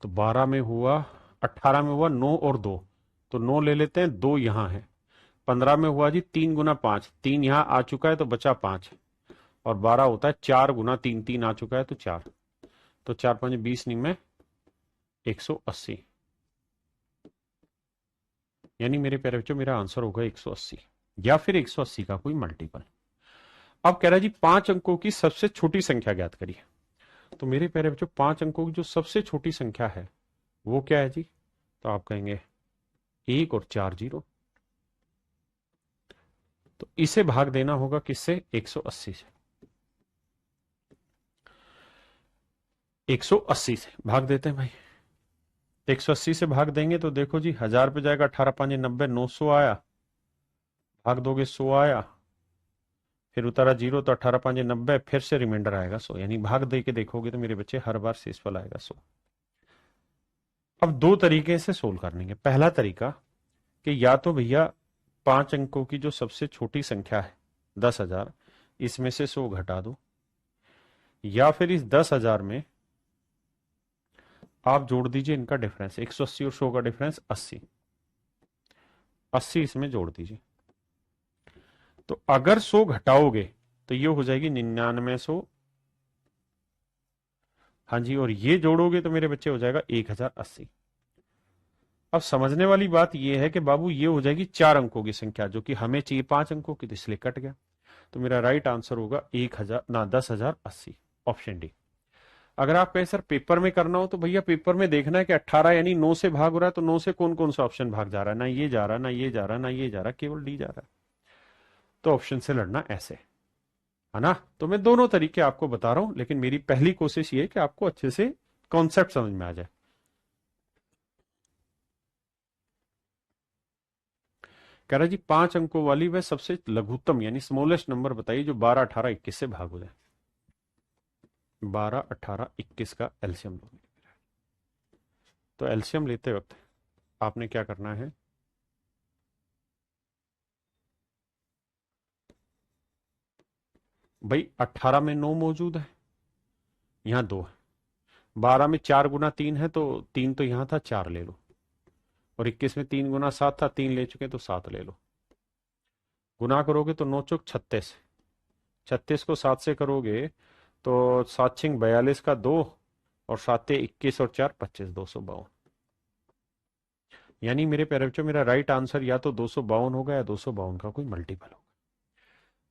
तो 12 में हुआ, 18 में हुआ 9 और 2, तो 9 ले लेते हैं, 2 यहां है। 15 में हुआ जी 3 गुना 5, 3 यहां आ चुका है तो बचा 5, और 12 होता है 4 गुना 3, 3 आ चुका है तो 4, तो 4 5 20 नहीं में 180, यानी मेरे प्यारे बच्चों मेरा आंसर होगा 180 या फिर 180 का कोई मल्टीपल। अब कह रहा है जी 5 अंकों की सबसे छोटी संख्या ज्ञात करिए। तो मेरे प्यारे बच्चों 5 अंकों की जो सबसे छोटी संख्या है वो क्या है जी? तो आप कहेंगे 1 और 4 जीरो, तो इसे भाग देना होगा किससे? 180 से। 180 से भाग देते हैं भाई। 180 से भाग देंगे तो देखो जी 1000 पे जाएगा, 18 5 90, 900 आया, भाग दोगे 100 आया, फिर उतारा 0 तो 18 5 90, फिर से रिमाइंडर आएगा 100, यानी भाग दे के देखोगे तो मेरे बच्चे हर बार शेषफल आएगा 100। अब दो तरीके से सोल्व करने के। पहला तरीका कि या तो भैया 5 अंकों की जो सबसे छोटी संख्या है 10,000, इसमें से 100 घटा दो, या फिर इस 10,000 में आप जोड़ दीजिए इनका डिफरेंस, 180 और 100 का डिफरेंस 80, 80 इसमें जोड़ दीजिए। तो अगर 100 घटाओगे तो ये हो जाएगी 9900, हाँ जी, और ये जोड़ोगे तो मेरे बच्चे हो जाएगा 1080। अब समझने वाली बात यह है कि बाबू ये हो जाएगी 4 अंकों की संख्या, जो कि हमें चाहिए 5 अंकों की, तो इसलिए कट गया। तो मेरा राइट आंसर होगा 1000 ना 10,080, ऑप्शन डी। अगर आप कहें सर पेपर में करना हो तो भैया पेपर में देखना है कि 18 यानी 9 से भाग हो रहा है, तो 9 से कौन कौन सा ऑप्शन भाग जा रहा है? ना ये जा रहा, ना ये जा रहा, ना ये जा रहा, केवल डी जा रहा है। तो ऑप्शन से लड़ना ऐसे है ना। तो मैं दोनों तरीके आपको बता रहा हूं, लेकिन मेरी पहली कोशिश ये है कि आपको अच्छे से कॉन्सेप्ट समझ में आ जाए। कह रहा जी 5 अंकों वाली वह सबसे लघुत्तम यानी स्मॉलेस्ट नंबर बताइए जो 12 18 21 से भाग हो जाए। 12 18 21 का एलसीएम लो। तो एलसीएम लेते वक्त आपने क्या करना है, भाई 18 में 9 मौजूद है, यहां 2 है। 12 में 4 गुना 3 है तो 3 तो यहां था, 4 ले लो। और 21 में 3 गुना 7 था, 3 ले चुके तो 7 ले लो। गुना करोगे तो 9 चौक 36, 36 को 7 से करोगे तो 7 छिंग 42 का 2, और 7 21 और 4 25, 252। यानी मेरे प्यारे बच्चों मेरा राइट आंसर या तो 252 होगा या 252 का कोई मल्टीपल होगा।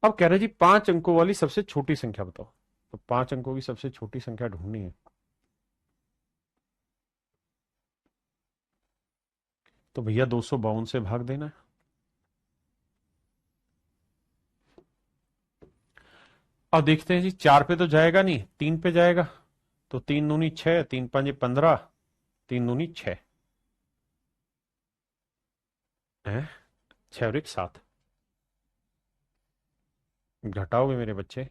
अब कह रहे जी 5 अंकों वाली सबसे छोटी संख्या बताओ। तो 5 अंकों की सबसे छोटी संख्या ढूंढनी है, तो भैया 252 से भाग देना है। अब देखते हैं जी 4 पे तो जाएगा नहीं, 3 पे जाएगा। तो 3 दूनी 6, 3 5 15, 3 दूनी 6 है, 6 और 1 7, घटाओगे मेरे बच्चे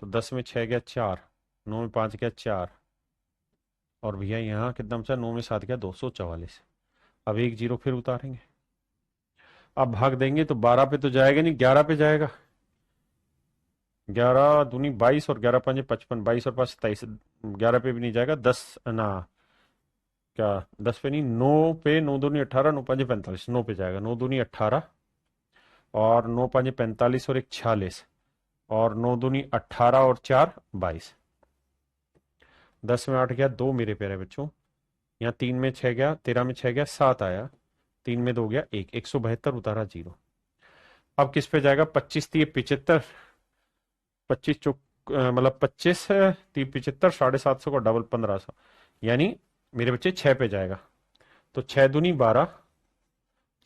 तो 10 में 6 गया 4, 9 में 5 गया 4, और भैया यहाँ कितना बचा, 9 में 7 गया 244। अब एक जीरो फिर उतारेंगे, अब भाग देंगे तो 12 पे तो जाएगा नहीं, 11 पे जाएगा। 11 दूनी 22 और 11 पंजे 55, 22 और 5 27, 11 पे भी नहीं जाएगा। 10 ना, क्या 10 पे नहीं, 9 पे, 9 दूनी 18, 9 पंजे 45, 9 पे जाएगा। 9 दूनी 18 और 9 पंजे 45 और एक 46, और 9 दूनी 18 और 4 22। 10 में 8 गया 2 मेरे प्यारे बच्चों, यहाँ 3 में 6 गया, 13 में 6 गया 7 आया, 3 में 2 गया 1, 172 उतारा 0। अब किस पे जाएगा, 25 3 75, 25 चौक मतलब 25 3 75, 750 का डबल 1500, यानी मेरे बच्चे 6 पे जाएगा। तो 6 दूनी 12,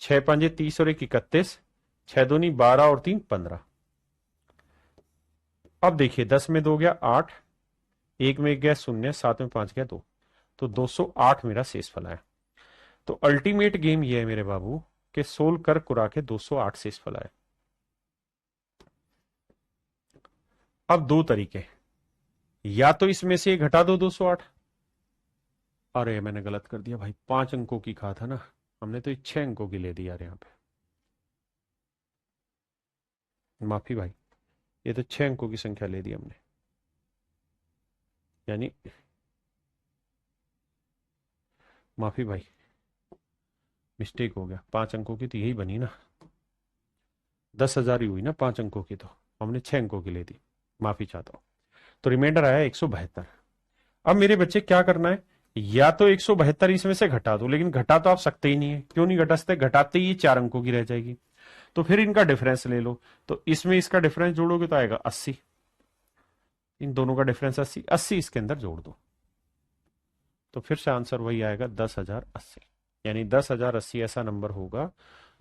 6 पंजे 30 और 1 31, 6 दूनी 12 और 3 15। अब देखिए 10 में 2 गया 8, 1 में 1 गया 0, 7 में 5 गया 2, तो 208 मेरा शेषफल आया। तो अल्टीमेट गेम ये है मेरे बाबू कि सोल्व कर कुरा के 208 शेषफल आया। अब दो तरीके, या तो इसमें से घटा दो 208, अरे मैंने गलत कर दिया भाई, 5 अंकों की कहा था ना, हमने तो 6 अंकों की ले दी यार यहाँ पे, माफी भाई, ये तो 6 अंकों की संख्या ले दी हमने, यानी माफी भाई, मिस्टेक हो गया। 5 अंकों की तो यही बनी ना, 10,000 ही हुई ना 5 अंकों की, तो हमने 6 अंकों की ले दी, माफी चाहता हूं। तो रिमाइंडर आया 172। अब मेरे बच्चे क्या करना है, या तो 172 इसमें से घटा दो, लेकिन घटा तो आप सकते ही नहीं है, क्यों नहीं घटा सकते, घटाते ही 4 अंकों की रह जाएगी। तो फिर इनका डिफरेंस ले लो, तो इसमें इसका डिफरेंस जोड़ोगे तो आएगा 80, इन दोनों का डिफरेंस 80, 80 इसके अंदर जोड़ दो, तो फिर से आंसर वही आएगा 10,080। यानी 10,080 ऐसा नंबर होगा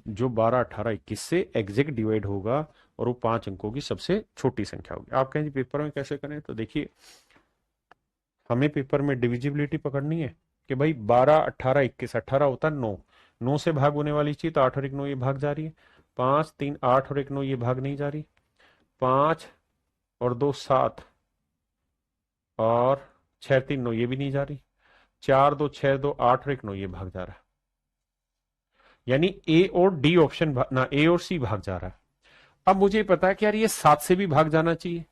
जो 12 18 21 से एग्जैक्ट डिवाइड होगा, और वो 5 अंकों की सबसे छोटी संख्या होगी। आप कहेंगे पेपर में कैसे करें, तो देखिए हमें पेपर में डिविजिबिलिटी पकड़नी है कि भाई 12 18 21, 18 होता है 9, 9 से भाग होने वाली चीज, तो 8 और 1 9 ये भाग जा रही है, 5 3 8 और 1 9 ये भाग नहीं जा रही, 5 और 2 7 और 6 3 9 ये भी नहीं जा रही, 4 2 6 2 8 और 1 9 ये भाग जा रहा है, यानी ए और डी ऑप्शन ना, ए और सी भाग जा रहा है। अब मुझे पता है कि यार ये 7 से भी भाग जाना चाहिए,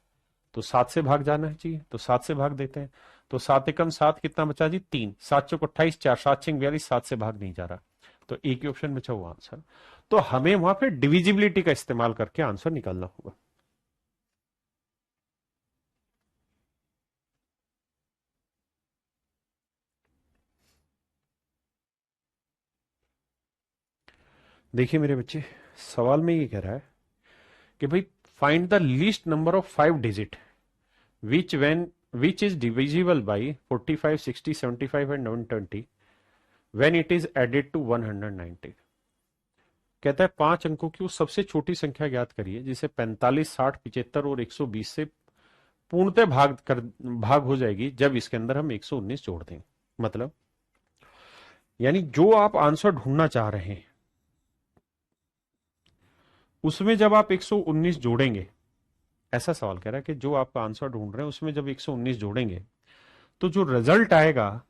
तो 7 से भाग जाना चाहिए, तो 7 से भाग देते हैं। तो 7 एकम 7 कितना बचा जी 3, 7 चौक 28, 4 7 6 42, 7 से भाग नहीं जा रहा, तो एक ही ऑप्शन बचा हुआ आंसर। तो हमें वहां पे डिविजिबिलिटी का इस्तेमाल करके आंसर निकालना होगा। देखिए मेरे बच्चे, सवाल में ये कह रहा है कि भाई find the least number of 5 digit which is divisible by 45 60 75 and 120 when it is added to 190। कहता है 5 अंकों की वो सबसे छोटी संख्या ज्ञात करिए जिसे 45 60 75 और 120 से पूर्णतः भाग हो जाएगी जब इसके अंदर हम 119 जोड़ दें। मतलब यानी जो आप आंसर ढूंढना चाह रहे हैं उसमें जब आप 119 जोड़ेंगे, ऐसा सवाल कह रहा है कि जो आप आंसर ढूंढ रहे हैं उसमें जब 119 जोड़ेंगे तो जो रिजल्ट आएगा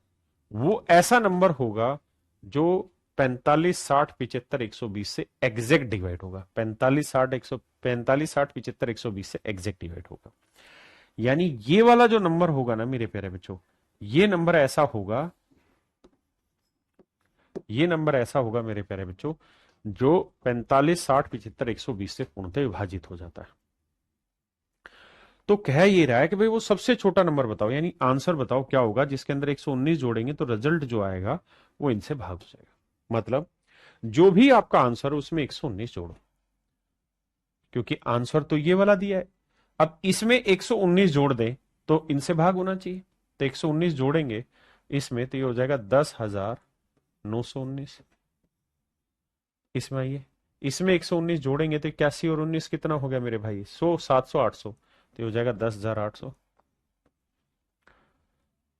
वो ऐसा नंबर होगा जो 45 60 75 120 से एग्जैक्ट डिवाइड होगा। 45 60 75 120 से एग्जैक्ट डिवाइड होगा। यानी ये वाला जो नंबर होगा ना मेरे प्यारे बच्चों, ये नंबर ऐसा होगा, ये नंबर ऐसा होगा मेरे प्यारे बच्चों जो 45 60 75 120 से पूर्णतः विभाजित हो जाता है। तो कह ये रहा है कि भाई वो सबसे छोटा नंबर बताओ, यानी आंसर बताओ क्या होगा जिसके अंदर 119 जोड़ेंगे तो रिजल्ट जो आएगा वो इनसे भाग हो जाएगा। मतलब जो भी आपका आंसर हो उसमें 119 जोड़ो, क्योंकि आंसर तो ये वाला दिया है। अब इसमें 119 जोड़ दें तो इनसे भाग होना चाहिए, तो 119 जोड़ेंगे इसमें तो ये हो जाएगा 10,919। इसमें आइए, इसमें 119 जोड़ेंगे तो 81 और 19 कितना हो गया मेरे भाई, 100 700 800, तो हो जाएगा 10,800।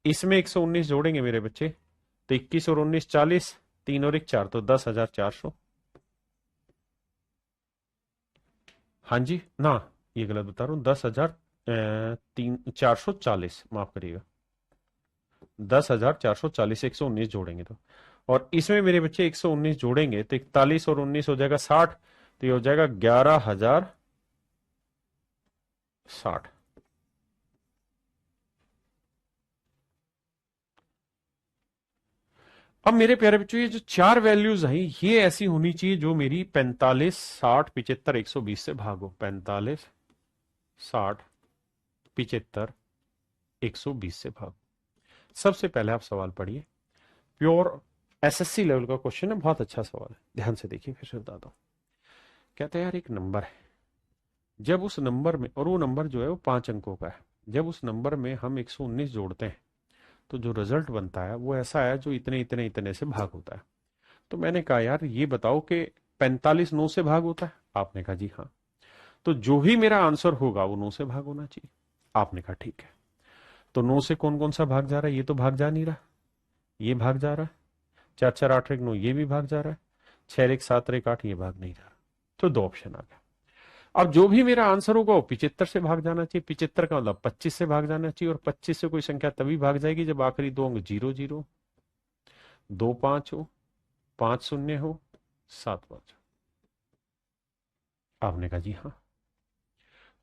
इसमें 119 जोड़ेंगे मेरे बच्चे तो 21 और 19 40, 3 और 1 4, तो 10,400। हाँ जी ना, ये गलत बता रहा हूं, 10,000 440, माफ करिएगा, 10,440, 119 जोड़ेंगे तो, और इसमें मेरे बच्चे 119 जोड़ेंगे तो 41 और 19 हो जाएगा 60, तो ये हो जाएगा 11,060। अब मेरे प्यारे बच्चों, ये जो चार वैल्यूज हैं ये ऐसी होनी चाहिए जो मेरी 45, 60, 75, 120 से भागो। 45, 60, 75, 120 से भागो। सबसे पहले आप सवाल पढ़िए, प्योर एसएससी लेवल का क्वेश्चन है, बहुत अच्छा सवाल है, ध्यान से देखिए फिर से बताता हूं। कहते हैं यार एक नंबर है, जब उस नंबर में, और वो नंबर जो है वो 5 अंकों का है, जब उस नंबर में हम 119 जोड़ते हैं तो जो रिजल्ट बनता है वो ऐसा है जो इतने इतने इतने से भाग होता है। तो मैंने कहा यार ये बताओ कि 45 9 से भाग होता है? आपने कहा जी हाँ। तो जो भी मेरा आंसर होगा वो 9 से भाग होना चाहिए। आपने कहा ठीक है। तो 9 से कौन कौन सा भाग जा रहा है? ये तो भाग जा नहीं रहा, ये भाग जा रहा है, 4 4 8 1 9 ये भी भाग जा रहा है, 6 1 7 1 8 ये भाग नहीं जा रहा। तो दो ऑप्शन आ गया। अब जो भी मेरा आंसर होगा वो 75 से भाग जाना चाहिए, 75 का मतलब 25 से भाग जाना चाहिए, और 25 से कोई संख्या तभी भाग जाएगी जब आखिरी दो अंक 0 0 2 5 हो, 5 0 हो, 7 5 हो। आपने कहा जी हाँ।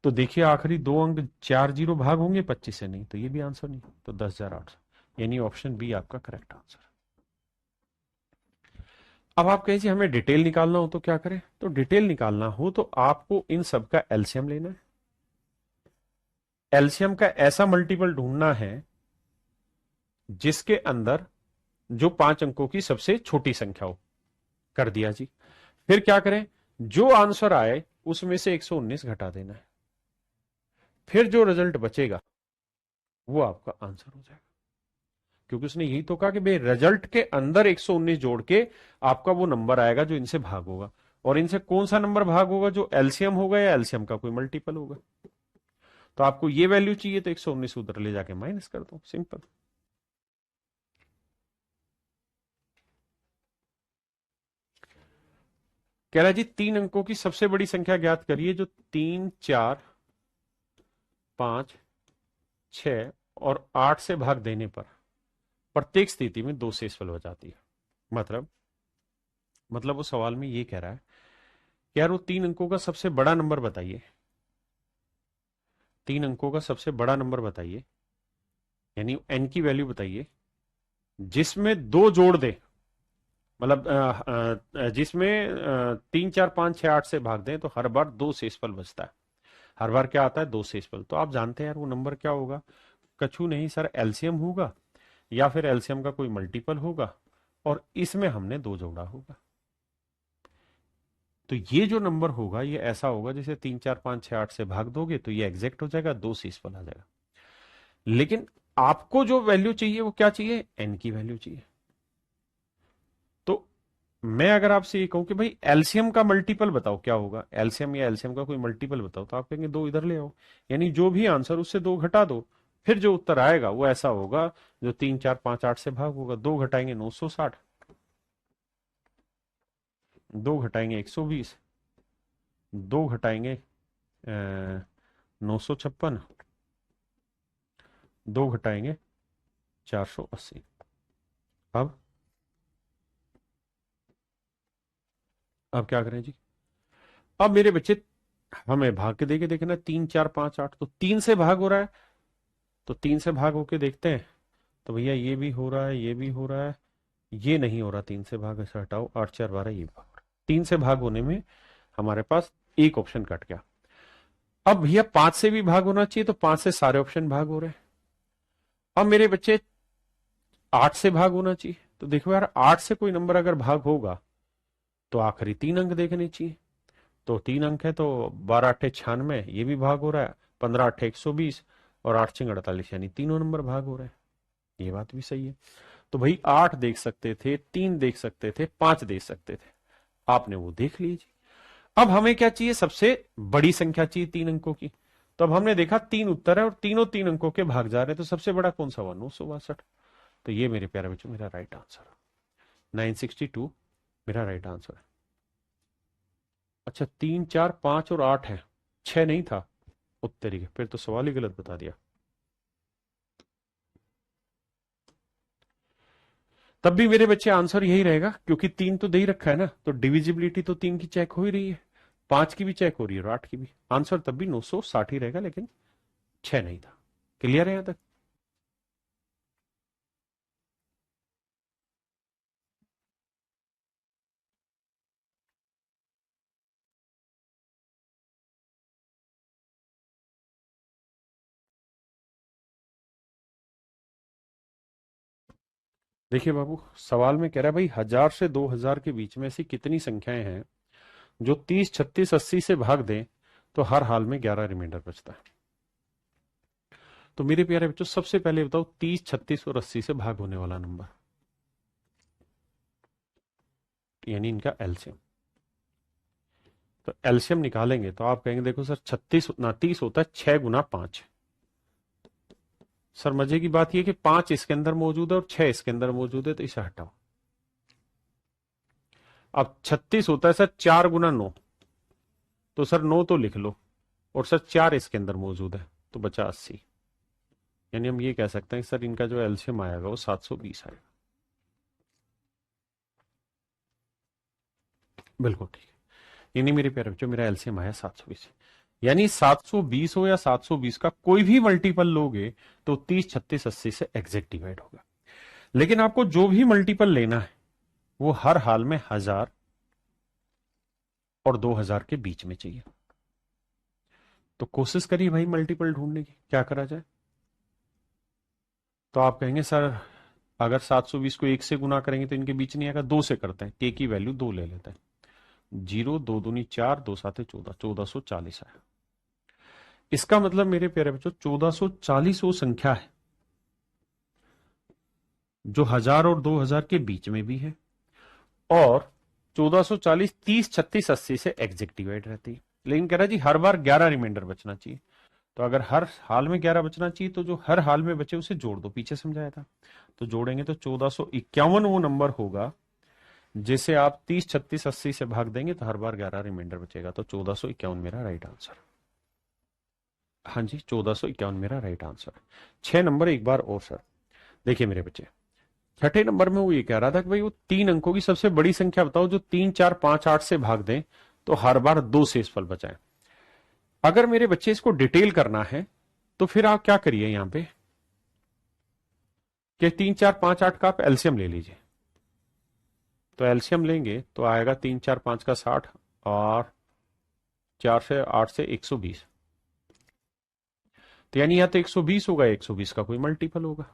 तो देखिए आखिरी दो अंक 4 0 भाग होंगे 25 से, नहीं तो ये भी आंसर नहीं, तो 10,800, यानी ऑप्शन बी आपका करेक्ट आंसर। अब आप कहें हमें डिटेल निकालना हो तो क्या करें? तो डिटेल निकालना हो तो आपको इन सब का एलसीएम लेना है। एलसीएम का ऐसा मल्टीपल ढूंढना है जिसके अंदर जो 5 अंकों की सबसे छोटी संख्या हो। कर दिया जी। फिर क्या करें? जो आंसर आए उसमें से 119 घटा देना है, फिर जो रिजल्ट बचेगा वो आपका आंसर हो जाएगा। क्योंकि उसने यही तो कहा कि भाई रिजल्ट के अंदर 119 जोड़ के आपका वो नंबर आएगा जो इनसे भाग होगा, और इनसे कौन सा नंबर भाग होगा? जो एलसीएम होगा या एलसीएम का कोई मल्टीपल होगा। तो आपको ये वैल्यू चाहिए तो 119 उधर ले जाके माइनस कर दो, सिंपल। कह रहा है जी 3 अंकों की सबसे बड़ी संख्या ज्ञात करिए जो 3 4 5 6 और 8 से भाग देने पर प्रत्येक स्थिति में दो से शेषफल हो जाती है। मतलब वो सवाल में ये कह रहा है कि यार वो 3 अंकों का सबसे बड़ा नंबर बताइए, 3 अंकों का सबसे बड़ा नंबर बताइए, यानी एन की वैल्यू बताइए जिसमें दो जोड़ दे, मतलब जिसमें 3 4 5 6 8 से भाग दें तो हर बार दो शेषफल बचता है। हर बार क्या आता है? दो शेषफल। तो आप जानते हैं यार वो नंबर क्या होगा? कछु नहीं सर, एलसीएम होगा या फिर एलसीएम का कोई मल्टीपल होगा, और इसमें हमने दो जोड़ा होगा। तो ये जो नंबर होगा ये ऐसा होगा जैसे 3 4 5 6 8 से भाग दोगे तो ये एग्जैक्ट हो जाएगा, दो शेषफल आ जाएगा। लेकिन आपको जो वैल्यू चाहिए वो क्या चाहिए? एन की वैल्यू चाहिए। तो मैं अगर आपसे ये कहूं कि भाई एलसीएम का मल्टीपल बताओ क्या होगा, एलसीएम या एलसीएम का कोई मल्टीपल बताओ, तो आप कहेंगे दो इधर ले आओ, यानी जो भी आंसर उससे दो घटा दो, फिर जो उत्तर आएगा वो ऐसा होगा जो 3 4 5 8 से भाग होगा। दो घटाएंगे 960, दो घटाएंगे 120, दो घटाएंगे 956, दो घटाएंगे 480। अब क्या करें जी? अब मेरे बच्चे हमें भाग के देके देखना, 3 4 5 8 तो 3 से भाग हो रहा है, तो 3 से भाग होके देखते हैं। तो भैया ये भी हो रहा है, ये भी हो रहा है, ये नहीं हो रहा, 3 से भाग ऐसे हटाओ, 8 4 12 ये भाग हो रहा है। 3 से भाग होने में हमारे पास एक ऑप्शन कट गया। अब भैया 5 से भी भाग होना चाहिए, तो 5 से सारे ऑप्शन भाग हो रहे हैं। अब मेरे बच्चे 8 से भाग होना चाहिए, तो देखो यार 8 से कोई नंबर अगर भाग होगा तो आखिरी तीन अंक देखने चाहिए। तो तीन अंक है तो 12 8 96, ये भी भाग हो रहा है, 15 8 120, और 8 6 48, यानी तीनों नंबर भाग हो रहे हैं। ये बात भी सही है। तो भाई 8 देख सकते थे, 3 देख सकते थे, 5 देख सकते थे, आपने वो देख लीजिए। अब हमें क्या चाहिए? सबसे बड़ी संख्या चाहिए 3 अंकों की। तो अब हमने देखा 3 उत्तर है और तीनों 3 अंकों के भाग जा रहे हैं, तो सबसे बड़ा कौन सा हुआ? 962। तो ये मेरे प्यारे बच्चों मेरा राइट आंसर है, 962 मेरा राइट आंसर है। अच्छा 3 4 5 और 8 है, 6 नहीं था, उत्तरी के, फिर तो सवाल ही गलत बता दिया। तब भी मेरे बच्चे आंसर यही रहेगा, क्योंकि 3 तो दे ही रखा है ना, तो डिविजिबिलिटी तो 3 की चेक हो ही रही है, 5 की भी चेक हो रही है और 8 की भी। आंसर तब भी 960 ही रहेगा, लेकिन 6 नहीं था। क्लियर है यहां तक? देखिए बाबू, सवाल में कह रहा है भाई 1000 से 2000 के बीच में ऐसी कितनी संख्याएं हैं जो 30, 36, 80 से भाग दें तो हर हाल में 11 रिमाइंडर बचता है। तो मेरे प्यारे बच्चों, सबसे पहले बताओ 30, 36 और 80 से भाग होने वाला नंबर, यानी इनका एलसीएम। तो एलसीएम निकालेंगे तो आप कहेंगे देखो सर 36 ना 30 होता है 6 गुना 5। सर मजे की बात यह कि 5 इसके अंदर मौजूद है और 6 इसके अंदर मौजूद है, तो इसे हटाओ। अब 36 होता है सर 4 गुना 9, तो सर 9 तो लिख लो, और सर 4 इसके अंदर मौजूद है, तो बचा 80। यानी हम ये कह सकते हैं सर इनका जो एलसीएम आएगा वो 720 आएगा। बिल्कुल ठीक है। यानी मेरे प्यारे बच्चों, मेरा एलसीएम आया 720। यानी 720 हो या 720 का कोई भी मल्टीपल लोगे तो 30, 36, 80 से एग्जैक्ट डिवाइड होगा। लेकिन आपको जो भी मल्टीपल लेना है वो हर हाल में 1000 और 2000 के बीच में चाहिए। तो कोशिश करिए भाई मल्टीपल ढूंढने की, क्या करा जाए। तो आप कहेंगे सर अगर 720 को 1 से गुना करेंगे तो इनके बीच नहीं आएगा, 2 से करते हैं, के की वैल्यू 2 ले लेते हैं। 0, 2 दूनी 4, 2 साते 14, 1440 आया। इसका मतलब मेरे प्यारे बच्चों 1440 वो संख्या है जो 1000 और 2000 के बीच में भी है, और 1440 30, 36, 80 से एग्जैक्ट डिवाइड रहती है। लेकिन कह रहा जी हर बार 11 रिमाइंडर बचना चाहिए। तो अगर हर हाल में 11 बचना चाहिए तो जो हर हाल में बचे उसे जोड़ दो, पीछे समझाया था। तो जोड़ेंगे तो 1451 वो नंबर होगा जिसे आप 30, 36, 80 से भाग देंगे तो हर बार 11 रिमाइंडर बचेगा। तो 1451 मेरा राइट आंसर। हाँ जी, 1451 मेरा राइट आंसर। 6 नंबर एक बार और सर। देखिए मेरे बच्चे, छठे नंबर में वो ये कह रहा था कि भाई वो 3 अंकों की सबसे बड़ी संख्या बताओ जो 3, 4, 5, 8 से भाग दें तो हर बार 2 शेषफल बचाएं। अगर मेरे बच्चे इसको डिटेल करना है तो फिर आप क्या करिए यहां पे कि 3, 4, 5, 8 का आप एलसीएम ले लीजिए। तो एलसीएम लेंगे तो आएगा 3, 4, 5 का 60 और 4 से 8 से 120। तो यानी या तो 120 होगा, 120 का कोई मल्टीपल होगा।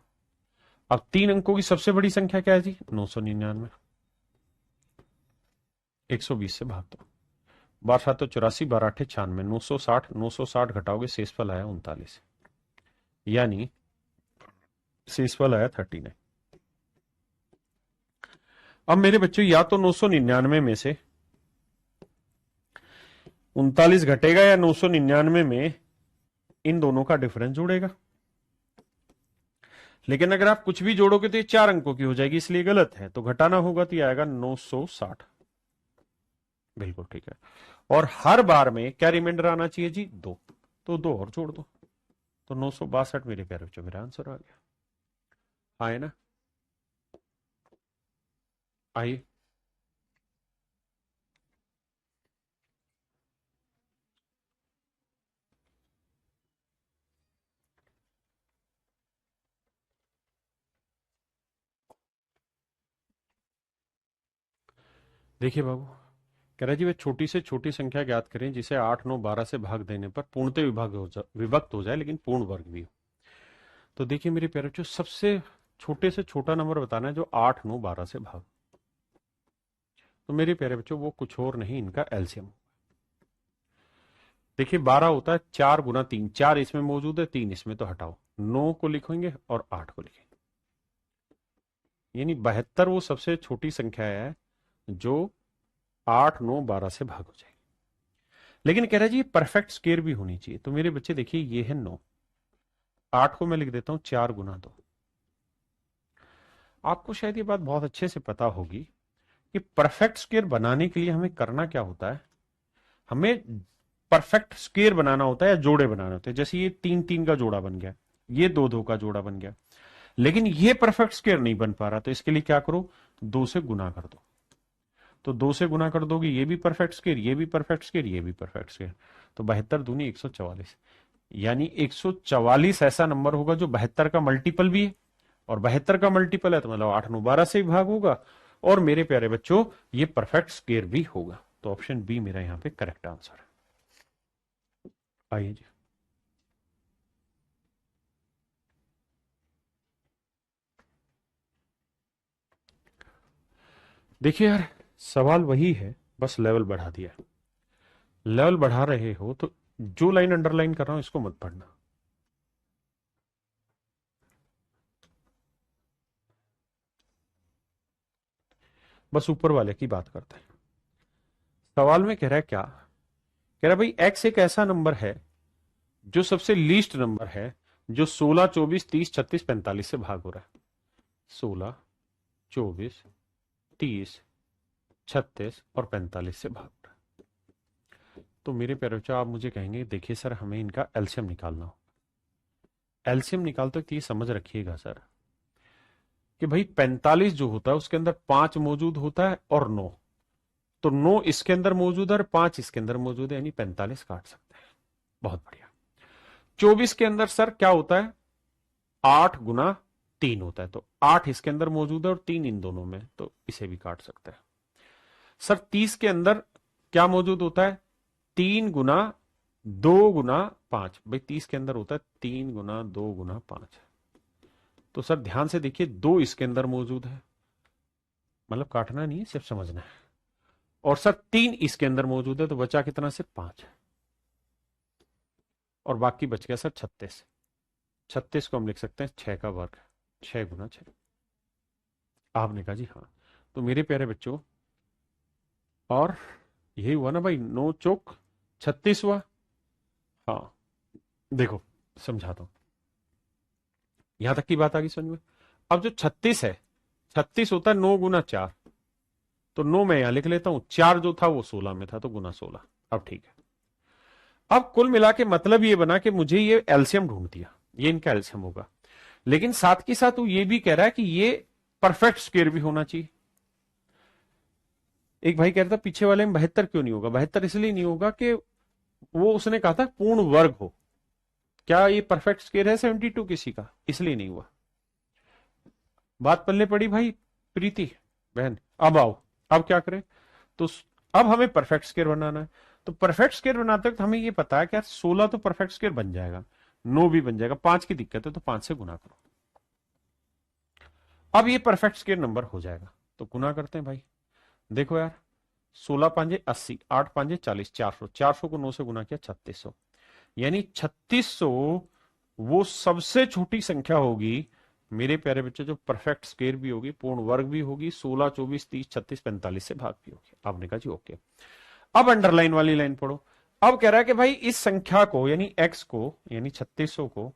अब 3 अंकों की सबसे बड़ी संख्या क्या है जी? 999। 120 से भाग दो, 12 7 84, 12 8 96, 960। 960 घटाओगे शेषफल आया 39, यानी शेषफल आया 39। अब मेरे बच्चों या तो 999 में से 39 घटेगा या 999 में इन दोनों का डिफरेंस जोड़ेगा। लेकिन अगर आप कुछ भी जोड़ोगे तो ये 4 अंकों की हो जाएगी, इसलिए गलत है। तो घटाना होगा तो ये आएगा 960। बिल्कुल ठीक है। और हर बार में क्या रिमाइंडर आना चाहिए जी? 2। तो 2 और जोड़ दो, तो 962 मेरे प्यारे बच्चों मेरा आंसर आ गया। आए ना? आइए। देखिए बाबू, कह रहा जी वे छोटी से छोटी संख्या ज्ञात करें जिसे 8, 9, 12 से भाग देने पर पूर्णतः विभक्त हो जाए लेकिन पूर्ण वर्ग भी हो। तो देखिए मेरे प्यारे बच्चों, सबसे छोटे से छोटा नंबर बताना है जो 8, 9, 12 से भाग। तो मेरे प्यारे बच्चों वो कुछ और नहीं, इनका एलसीएम। देखिए 12 होता है 4 गुना 3, 4 इसमें मौजूद है, 3 इसमें, तो हटाओ। 9 को लिखेंगे और 8 को लिखेंगे, यानी 72 वो सबसे छोटी संख्या है जो 8, 9, 12 से भाग हो जाएगी। लेकिन कह रहा है जी परफेक्ट स्क्वायर भी होनी चाहिए। तो मेरे बच्चे देखिए ये है 9, 8 को मैं लिख देता हूं 4 गुना 2। आपको शायद ये बात बहुत अच्छे से पता होगी कि परफेक्ट स्क्वायर बनाने के लिए हमें करना क्या होता है। हमें परफेक्ट स्क्वायर बनाना होता है या जोड़े बनाने होते हैं। जैसे ये 3 3 का जोड़ा बन गया, ये 2 2 का जोड़ा बन गया, लेकिन ये परफेक्ट स्क्वायर नहीं बन पा रहा, तो इसके लिए क्या करो, 2 से गुना कर दो। तो 2 से गुना कर दोगे, ये भी परफेक्ट स्क्वायर, ये भी परफेक्ट स्क्वायर, ये भी परफेक्ट स्क्वायर, तो 72 दूनी 144। यानी 144 ऐसा नंबर होगा जो 72 का मल्टीपल भी है, और 72 का मल्टीपल है तो मतलब 8 9 12 से ही भाग होगा, और मेरे प्यारे बच्चों ये परफेक्ट स्क्वायर भी होगा। तो ऑप्शन बी मेरा यहां पे करेक्ट आंसर है। आइए जी, देखिए यार, सवाल वही है, बस लेवल बढ़ा दिया। लेवल बढ़ा रहे हो तो जो लाइन अंडरलाइन कर रहा हूं इसको मत पढ़ना। बस ऊपर वाले की बात करते हैं। सवाल में कह रहा है क्या, कह रहा है भाई एक्स एक ऐसा नंबर है जो सबसे लीस्ट नंबर है, जो 16 24 30 36 45 से भाग हो रहा है। 16 24 30 36 और 45 से भाग रहा है। तो मेरे प्यारे बच्चों, आप मुझे कहेंगे देखिए सर हमें इनका एलसीएम निकालना हो। एलसीएम निकालते वक्त ये समझ रखिएगा सर कि भाई 45 जो होता है उसके अंदर 5 मौजूद होता है और 9, तो 9 इसके अंदर मौजूद है और 5 इसके अंदर मौजूद है, यानी 45 काट सकते हैं। बहुत बढ़िया। 24 के अंदर सर क्या होता है, 8 गुना 3 होता है, तो 8 इसके अंदर मौजूद है और 3 इन दोनों में, तो इसे भी काट सकते हैं। सर 30 के अंदर क्या मौजूद होता है, 3 गुना 2 गुना 5, भाई 30 के अंदर होता है 3 गुना 2 गुना 5, तो सर ध्यान से देखिए 2 इसके अंदर मौजूद है, मतलब काटना नहीं है सिर्फ समझना है, और सर 3 इसके अंदर मौजूद है, तो बचा कितना, सिर्फ 5, और बाकी बच गया सर 36। 36 को हम लिख सकते हैं 6 का वर्ग, 6 गुना 6। आपने कहा जी हाँ। तो मेरे प्यारे बच्चों, और यही हुआ ना भाई, 9 चौक 36 हुआ। हाँ, देखो समझाता हूं, यहां तक की बात आ गई समझ में। अब जो 36 है, 36 होता है 9 गुना 4, तो 9 मैं यहां लिख लेता हूं, 4 जो था वो 16 में था, तो गुना 16। अब ठीक है। अब कुल मिला के मतलब ये बना कि मुझे ये एल्सियम ढूंढ दिया, ये इनका एल्सियम होगा, लेकिन साथ के साथ वो ये भी कह रहा है कि ये परफेक्ट स्क्वायर भी होना चाहिए। एक भाई कह रहा था पीछे वाले में 72 क्यों नहीं होगा, 72 इसलिए नहीं होगा कि वो उसने कहा था पूर्ण वर्ग हो, क्या ये परफेक्ट स्क्वायर है 72 किसी का, इसलिए नहीं हुआ। बात पल्ले पड़ी भाई प्रीति बहन। अब आओ, अब क्या करें, तो अब हमें परफेक्ट स्क्वायर बनाना है। तो परफेक्ट स्क्वायर बनाते वक्त हमें ये पता है कि यार 16 तो परफेक्ट स्क्वायर बन जाएगा, 9 भी बन जाएगा, 5 की दिक्कत है तो 5 से गुना करो। अब ये परफेक्ट स्क्वायर नंबर हो जाएगा, तो गुना करते हैं भाई। देखो यार, 16 पांजे 80, 8 पांजे 40, 400, 400 को 9 से गुना किया 3600, यानी 3600 वो सबसे छोटी संख्या होगी मेरे प्यारे बच्चे जो परफेक्ट स्क्वायर भी होगी, पूर्ण वर्ग भी होगी, 16 24 30 36 45 से भाग भी होगी। आपने कहा जी ओके। अब अंडरलाइन वाली लाइन पढ़ो। अब कह रहा है कि भाई इस संख्या को यानी एक्स को यानी 3600 को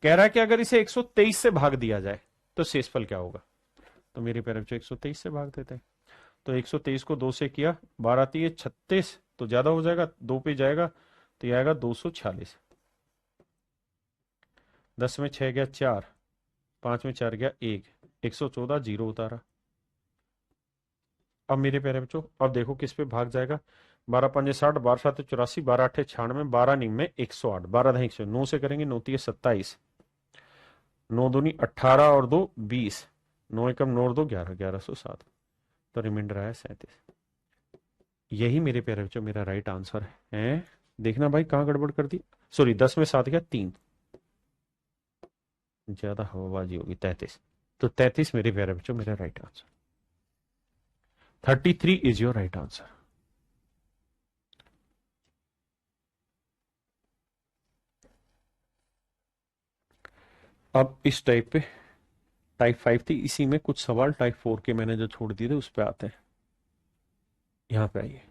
कह रहा है कि अगर इसे 123 से भाग दिया जाए तो शेषफल क्या होगा। तो मेरे प्यारे बच्चों 123 से भाग देते हैं, तो 123 को 2 से किया, 12 आती है 36, तो ज्यादा हो जाएगा, 2 पे जाएगा तो यह आएगा 246। 10 में 6 गया 4, 5 में 4 गया 1, 114 जीरो उतारा। अब मेरे प्यारे बच्चों अब देखो किस पे भाग जाएगा, 12 पंजे 60, 12 सात 84, 12 आठे 96, 12 निम में 108, 12 दही 100, 9 से करेंगे 9 तीय 27, 9 दूनी 18 और 2 20, 9 एकम 9 और 2 11, 1107, तो रिमाइंडर आया 37। यही मेरे प्यारे बच्चों मेरा राइट आंसर है। देखना भाई कहां गड़बड़ कर दी, सॉरी 10 में 7 गया 3, ज्यादा हवाबाजी होगी 33, तो 33 मेरे प्यारे बच्चों मेरा right answer, 33 is your right answer. अब इस टाइप पे टाइप 5 थी, इसी में कुछ सवाल टाइप 4 के मैंने जो छोड़ दिए थे उस पे आते हैं। यहां पे आइए।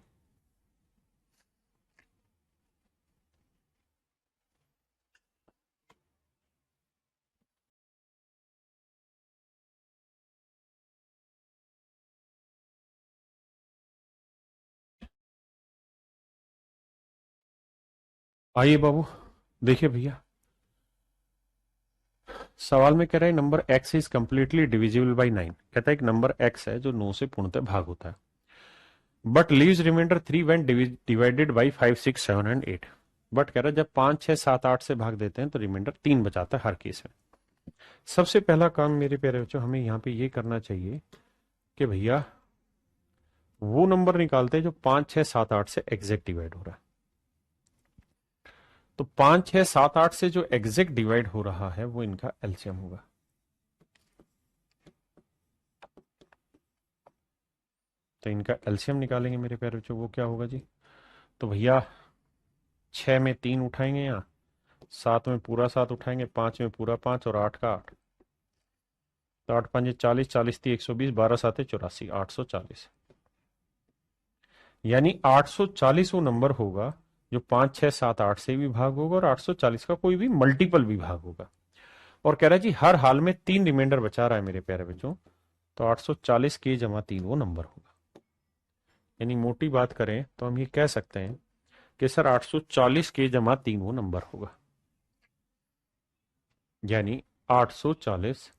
आइए बाबू, देखिए भैया, सवाल में कह रहा है number x is completely divisible by 9। कहता है एक नंबर x है जो 9 से पूर्णतः भाग होता है, but leaves reminder 3 when divided by 5 6 7 and 8। But कह रहा है जब 5 6 7 8 से भाग देते हैं तो रिमाइंडर 3 बचाता है हर केस में। सबसे पहला काम मेरे प्यारे बच्चों हमें यहाँ पे ये करना चाहिए कि भैया वो नंबर निकालते हैं जो 5 6 7 8 से एग्जैक्ट डिवाइड हो रहा है। तो 5 6 7 8 से जो एग्जैक्ट डिवाइड हो रहा है वो इनका एलसीएम होगा। तो इनका एलसीएम निकालेंगे मेरे प्यारे बच्चों, वो क्या होगा जी? तो भैया 6 में 3 उठाएंगे, यहाँ 7 में पूरा 7 उठाएंगे, 5 में पूरा 5 और 8 का 8। तो 8 5 40, 40 थी 120, 12 7 84, 840। यानी 840 वो नंबर होगा जो 5 6 7 8 से भी भाग होगा और 840 का कोई भी मल्टीपल भी भाग होगा। और कह रहा है जी हर हाल में 3 रिमाइंडर बचा रहा है मेरे प्यारे बच्चों, तो 840 के जमा 3 वो नंबर होगा। यानी मोटी बात करें तो हम ये कह सकते हैं कि सर 840 के जमा 3 वो नंबर होगा। यानी 840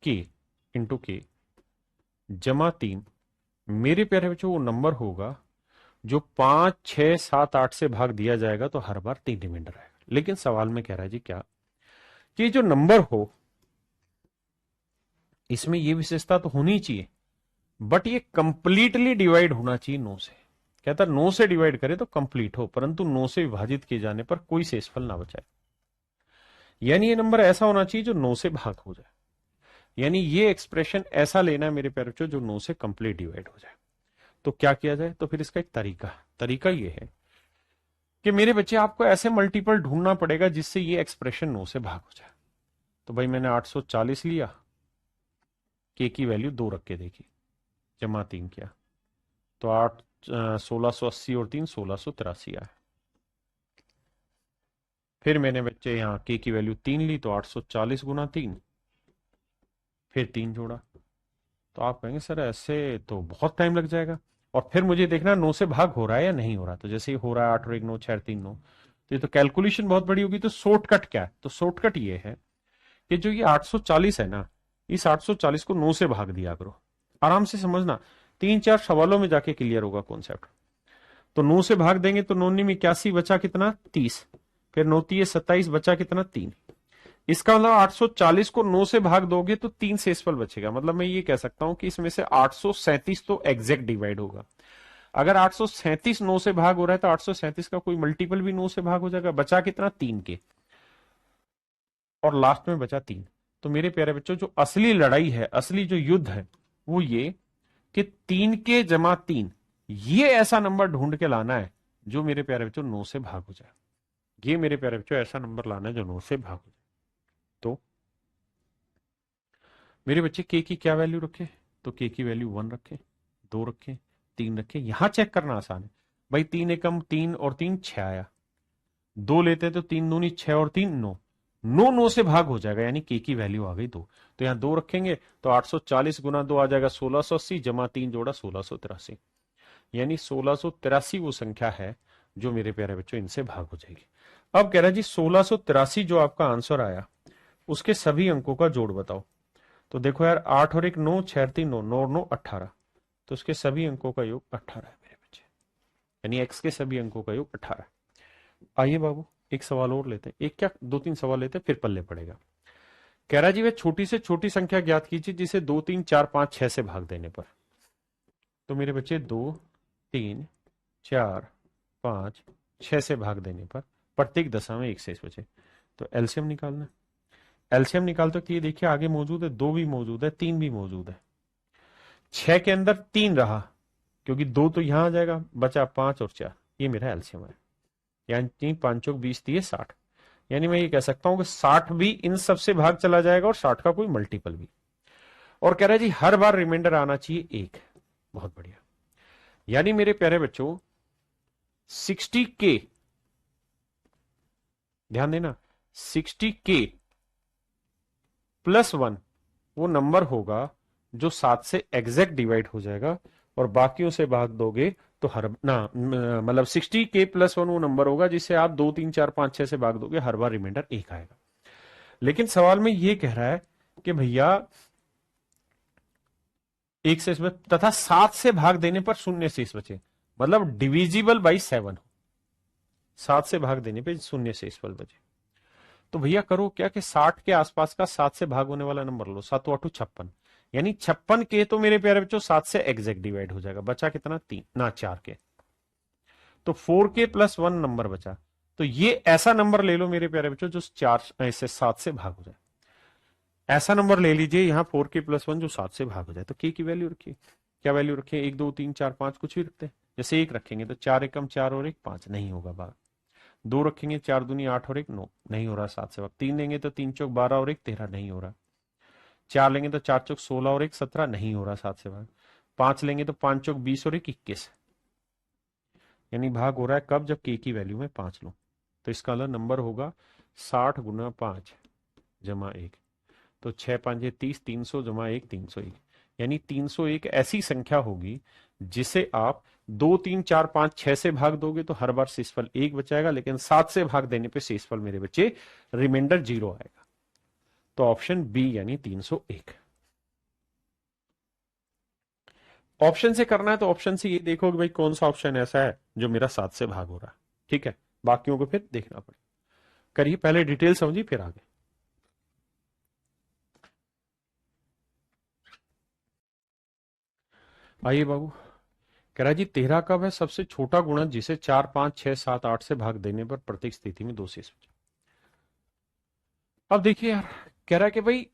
के इंटू के जमा 3 मेरे प्यारे बच्चों वो नंबर होगा जो 5 6 7 8 से भाग दिया जाएगा तो हर बार 3 रिमाइंडर आएगा। लेकिन सवाल में कह रहा है जी क्या कि जो नंबर हो इसमें ये विशेषता तो होनी चाहिए, बट ये कंप्लीटली डिवाइड होना चाहिए 9 से। कहता 9 से डिवाइड करे तो कंप्लीट हो, परंतु 9 से विभाजित किए जाने पर कोई शेषफल ना बचाए। यानी ये नंबर ऐसा होना चाहिए जो 9 से भाग हो जाए। यानी ये एक्सप्रेशन ऐसा लेना है मेरे प्यारे बच्चों जो 9 से कंप्लीट डिवाइड हो जाए। तो क्या किया जाए? तो फिर इसका एक तरीका ये है कि मेरे बच्चे आपको ऐसे मल्टीपल ढूंढना पड़ेगा जिससे ये एक्सप्रेशन 9 से भाग हो जाए। तो भाई मैंने 840 लिया, के की वैल्यू 2 रख के देखी, जमा 3 किया, तो 1680 और 3 1683 आया। फिर मैंने बच्चे यहाँ के की वैल्यू 3 ली, तो 840 गुना 3, फिर 3 जोड़ा। तो आप कहेंगे सर ऐसे तो बहुत टाइम लग जाएगा, और फिर मुझे देखना 9 से भाग हो रहा है या नहीं हो रहा। तो जैसे ही हो रहा है 8 और 1 9 6 3 9, तो ये तो कैलकुलेशन बहुत बड़ी होगी। तो शॉर्टकट क्या है? तो शॉर्टकट ये है कि जो ये 840 है ना, इस 840 को 9 से भाग दिया करो। आराम से समझना, 3 4 सवालों में जाके क्लियर होगा कॉन्सेप्ट। तो 9 से भाग देंगे तो 9 में 81 बचा कितना? 30। फिर 9 3 27 बचा कितना? 3। इसका मतलब 840 को 9 से भाग दोगे तो 3 शेषफल बचेगा। मतलब मैं ये कह सकता हूं कि इसमें से 837 तो एग्जैक्ट डिवाइड होगा। अगर 837 9 से भाग हो रहा है तो 837 का कोई मल्टीपल भी 9 से भाग हो जाएगा। बचा कितना? 3 के, और लास्ट में बचा 3। तो मेरे प्यारे बच्चों जो असली लड़ाई है, असली जो युद्ध है वो ये कि 3 के जमा 3, ये ऐसा नंबर ढूंढ के लाना है जो मेरे प्यारे बच्चों 9 से भाग हो जाए। ये मेरे प्यारे बच्चों ऐसा नंबर लाना है जो 9 से भाग हो जाए। तो मेरे बच्चे के की क्या वैल्यू रखे? तो के की वैल्यू 1 रखे, 2 रखे, 3 रखे। यहां चेक करना आसान है भाई, 3 एकम 3 और 3 6 आया, 2 लेते तो 3 दूनी 6 और 3 9, 9 9 से भाग हो जाएगा, यानी के की वैल्यू आ गई 2। तो यहां 2 रखेंगे तो 840 गुना 2 आ जाएगा 1680, जमा 3 जोड़ा 1683। यानी 1683 वो संख्या है जो मेरे प्यारे बच्चों इनसे भाग हो जाएगी। अब कह रहा है जी 1683 जो आपका आंसर आया उसके सभी अंकों का जोड़ बताओ। तो देखो यार 8 और 1 9, 6 3 9, 9 9 18, तो उसके सभी अंकों का योग 18 है मेरे बच्चे। यानी एक्स के सभी अंकों का योग 18। आइए बाबू एक सवाल और लेते हैं, एक क्या 2 3 सवाल लेते हैं फिर पल्ले पड़ेगा। कह रहा जी वह छोटी से छोटी संख्या ज्ञात कीजिए जिसे 2 3 4 5 6 से भाग देने पर। तो मेरे बच्चे 2 3 4 5 6 से भाग देने पर प्रत्येक दशा में एक शेष बचे। तो एलसीएम निकालना। एलसीएम निकालते तो ये देखिए आगे मौजूद है, 2 भी मौजूद है, 3 भी मौजूद है। 6 के अंदर 3 रहा क्योंकि 2 तो यहां आ जाएगा, बचा 5 और 4, ये मेरा एलसीएम है। यानी 5 चौक 20 दिए 60। यानी मैं ये कह सकता हूं कि 60 भी इन सब से भाग चला जाएगा और 60 का कोई मल्टीपल भी। और कह रहा है जी हर बार रिमाइंडर आना चाहिए 1। बहुत बढ़िया। यानी मेरे प्यारे बच्चों 60K, ध्यान देना, 60K +1 वो नंबर होगा जो 7 से एग्जैक्ट डिवाइड हो जाएगा, और बाकियों से भाग दोगे तो हर ना मतलब 60k+1 वो नंबर होगा जिसे आप 2 3 4 5 6 से भाग दोगे, हर बार रिमाइंडर 1 आएगा। लेकिन सवाल में ये कह रहा है कि भैया 1 से तथा 7 से भाग देने पर शून्य शेष बचे, मतलब डिविजिबल बाई 7 हो, 7 से भाग देने पे शून्य शेषफल बचे। तो भैया करो क्या कि 60 के आसपास का 7 से भाग होने वाला नंबर लो, 7 8 56, यानी 56 के तो मेरे प्यारे बच्चों 7 से एग्जैक्ट डिवाइड हो जाएगा, बचा कितना 3 ना 4 के, तो 4k+1 नंबर बचा। तो ये ऐसा नंबर ले लो मेरे प्यारे बच्चों जो 4 से 7 से भाग हो जाए, ऐसा नंबर ले लीजिए यहाँ 4k+1 जो 7 से भाग हो जाए। तो k की वैल्यू रखिए, क्या वैल्यू रखिए, 1 2 3 4 5 कुछ भी रखते हैं, जैसे 1 रखेंगे तो 4 एकम 4 और 1 5 नहीं होगा भाग, 2 रखेंगे 4 दूनी 8 और 1 9 नहीं हो रहा 7 से भाग, 3 लेंगे तो 3 चौक 12 और 1 13 नहीं हो रहा, 4 लेंगे तो 4 चौक 16 और 1 17 नहीं हो रहा 7 से भाग, 5 लेंगे तो 5 चौक 20 और 1 21, यानी भाग हो रहा है कब, जब k की वैल्यू में 5 लो। तो इसका नंबर होगा 60 गुना 5 जमा 1, तो 6 5 30, 300 जमा 1 301, यानी 301 ऐसी संख्या होगी जिसे आप 2 3 4 5 6 से भाग दोगे तो हर बार शेषफल 1 बचाएगा, लेकिन 7 से भाग देने पे शेषफल मेरे बच्चे रिमाइंडर 0 आएगा। तो ऑप्शन बी यानी 301। ऑप्शन से करना है तो ऑप्शन से ये देखो कि भाई कौन सा ऑप्शन ऐसा है जो मेरा 7 से भाग हो रहा है, ठीक है, बाकियों को फिर देखना पड़ेगा। करिए, पहले डिटेल समझिए फिर आगे। आइए बाबू, कह रहा है जी 13 कब है सबसे छोटा गुणज जिसे 4 5 6 7 8 से भाग देने पर प्रत्येक स्थिति में 2 शेष बचे। अब देखिए यार, कह रहा है कि भाई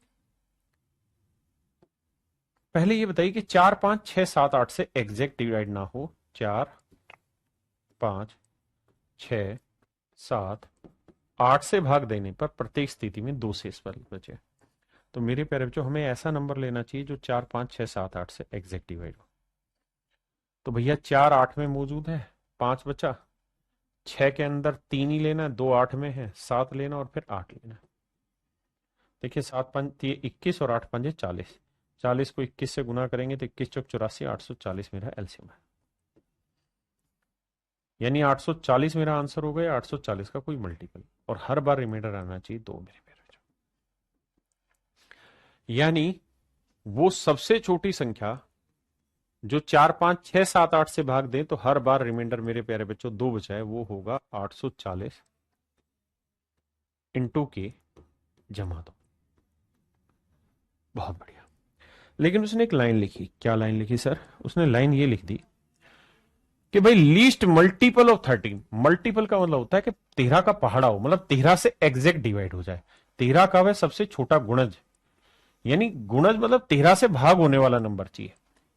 पहले ये बताइए कि 4 5 6 7 8 से एग्जैक्ट डिवाइड ना हो, 4 5 6 7 8 से भाग देने पर प्रत्येक स्थिति में 2 शेषफल बचे। तो मेरे प्यारे बच्चों हमें ऐसा नंबर लेना चाहिए जो 4 5 6 7 8 से एग्जैक्ट डिवाइड हो। तो भैया 4 8 में मौजूद है, 5 बचा, 6 के अंदर 3 ही लेना, 2 8 में है, 7 लेना और फिर 8 लेना। देखिए 7 5 21 और 8 5 40, 40 को 21 से गुना करेंगे तो 21 चौक 84, 840 मेरा एलसीएम है, यानी 840 मेरा आंसर हो गया, 840 का कोई मल्टीपल, और हर बार रिमाइंडर आना चाहिए 2 मेरे प्यारे बच्चों, यानी वो सबसे छोटी संख्या जो 4 5 6 7 8 से भाग दें तो हर बार रिमाइंडर मेरे प्यारे बच्चों 2 बचाए, वो होगा 840 इंटू के जमा 2। बहुत बढ़िया। लेकिन उसने एक लाइन लिखी, क्या लाइन लिखी सर? उसने लाइन ये लिख दी कि भाई लीस्ट मल्टीपल ऑफ 13। मल्टीपल का मतलब होता है कि 13 का पहाड़ा हो, मतलब 13 से एग्जैक्ट डिवाइड हो जाए। 13 का है सबसे छोटा गुणज, यानी गुणज मतलब 13 से भाग होने वाला नंबर चाहिए,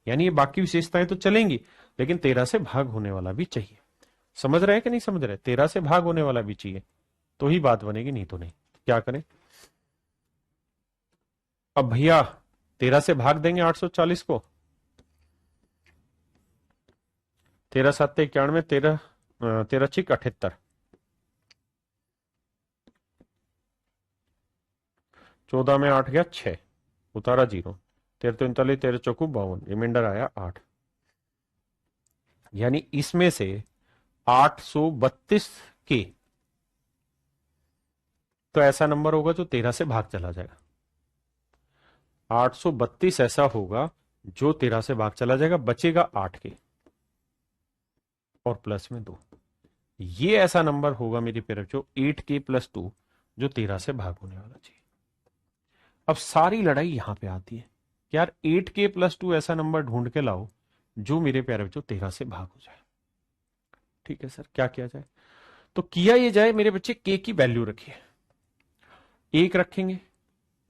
यानी ये बाकी विशेषताएं तो चलेंगी लेकिन 13 से भाग होने वाला भी चाहिए। समझ रहे हैं कि नहीं समझ रहे? 13 से भाग होने वाला भी चाहिए तो ही बात बनेगी, नहीं तो नहीं। क्या करें अब भैया? 13 से भाग देंगे 840 को, 13 7 91, 13 13 छिक 78, 14 में 8 गया 6, उतारा 0, 13 39, 13 चौकू 52, रिमाइंडर आया 8, यानी इसमें से 832 के तो ऐसा नंबर होगा जो 13 से भाग चला जाएगा। 832 ऐसा होगा जो 13 से भाग चला जाएगा, बचेगा 8 के और प्लस में 2। ये ऐसा नंबर होगा मेरी प्यारे बच्चों 8k+2 जो 13 से भाग होने वाला चाहिए। अब सारी लड़ाई यहां पे आती है कि यार 8k+2 ऐसा नंबर ढूंढ के लाओ जो मेरे प्यारे बच्चों 13 से भाग हो जाए। ठीक है सर, क्या किया जाए? तो किया ये जाए मेरे बच्चे, के की वैल्यू रखिए, 1 रखेंगे,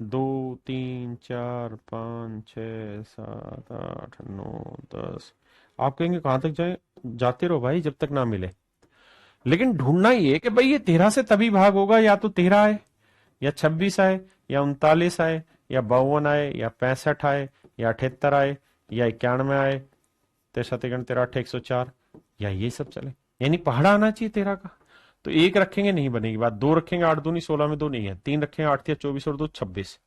2 3 4 5 6 7 8 9 10। आप कहेंगे कहां तक जाए? जाते रहो भाई जब तक ना मिले, लेकिन ढूंढना ये है कि भाई ये 13 से तभी भाग होगा, या तो 13 आए या 26 आए या 39 आए या 52 आए या 65 आए या 78 आए या 91 आए, 63 13 8 104, या ये सब चले, यानी पहाड़ा आना चाहिए 13 का। तो 1 रखेंगे नहीं बनेगी बात, 2 रखेंगे 8 दूनी 16 में 2 नहीं है, 3 रखेंगे 8 तिया 24 और 2 26,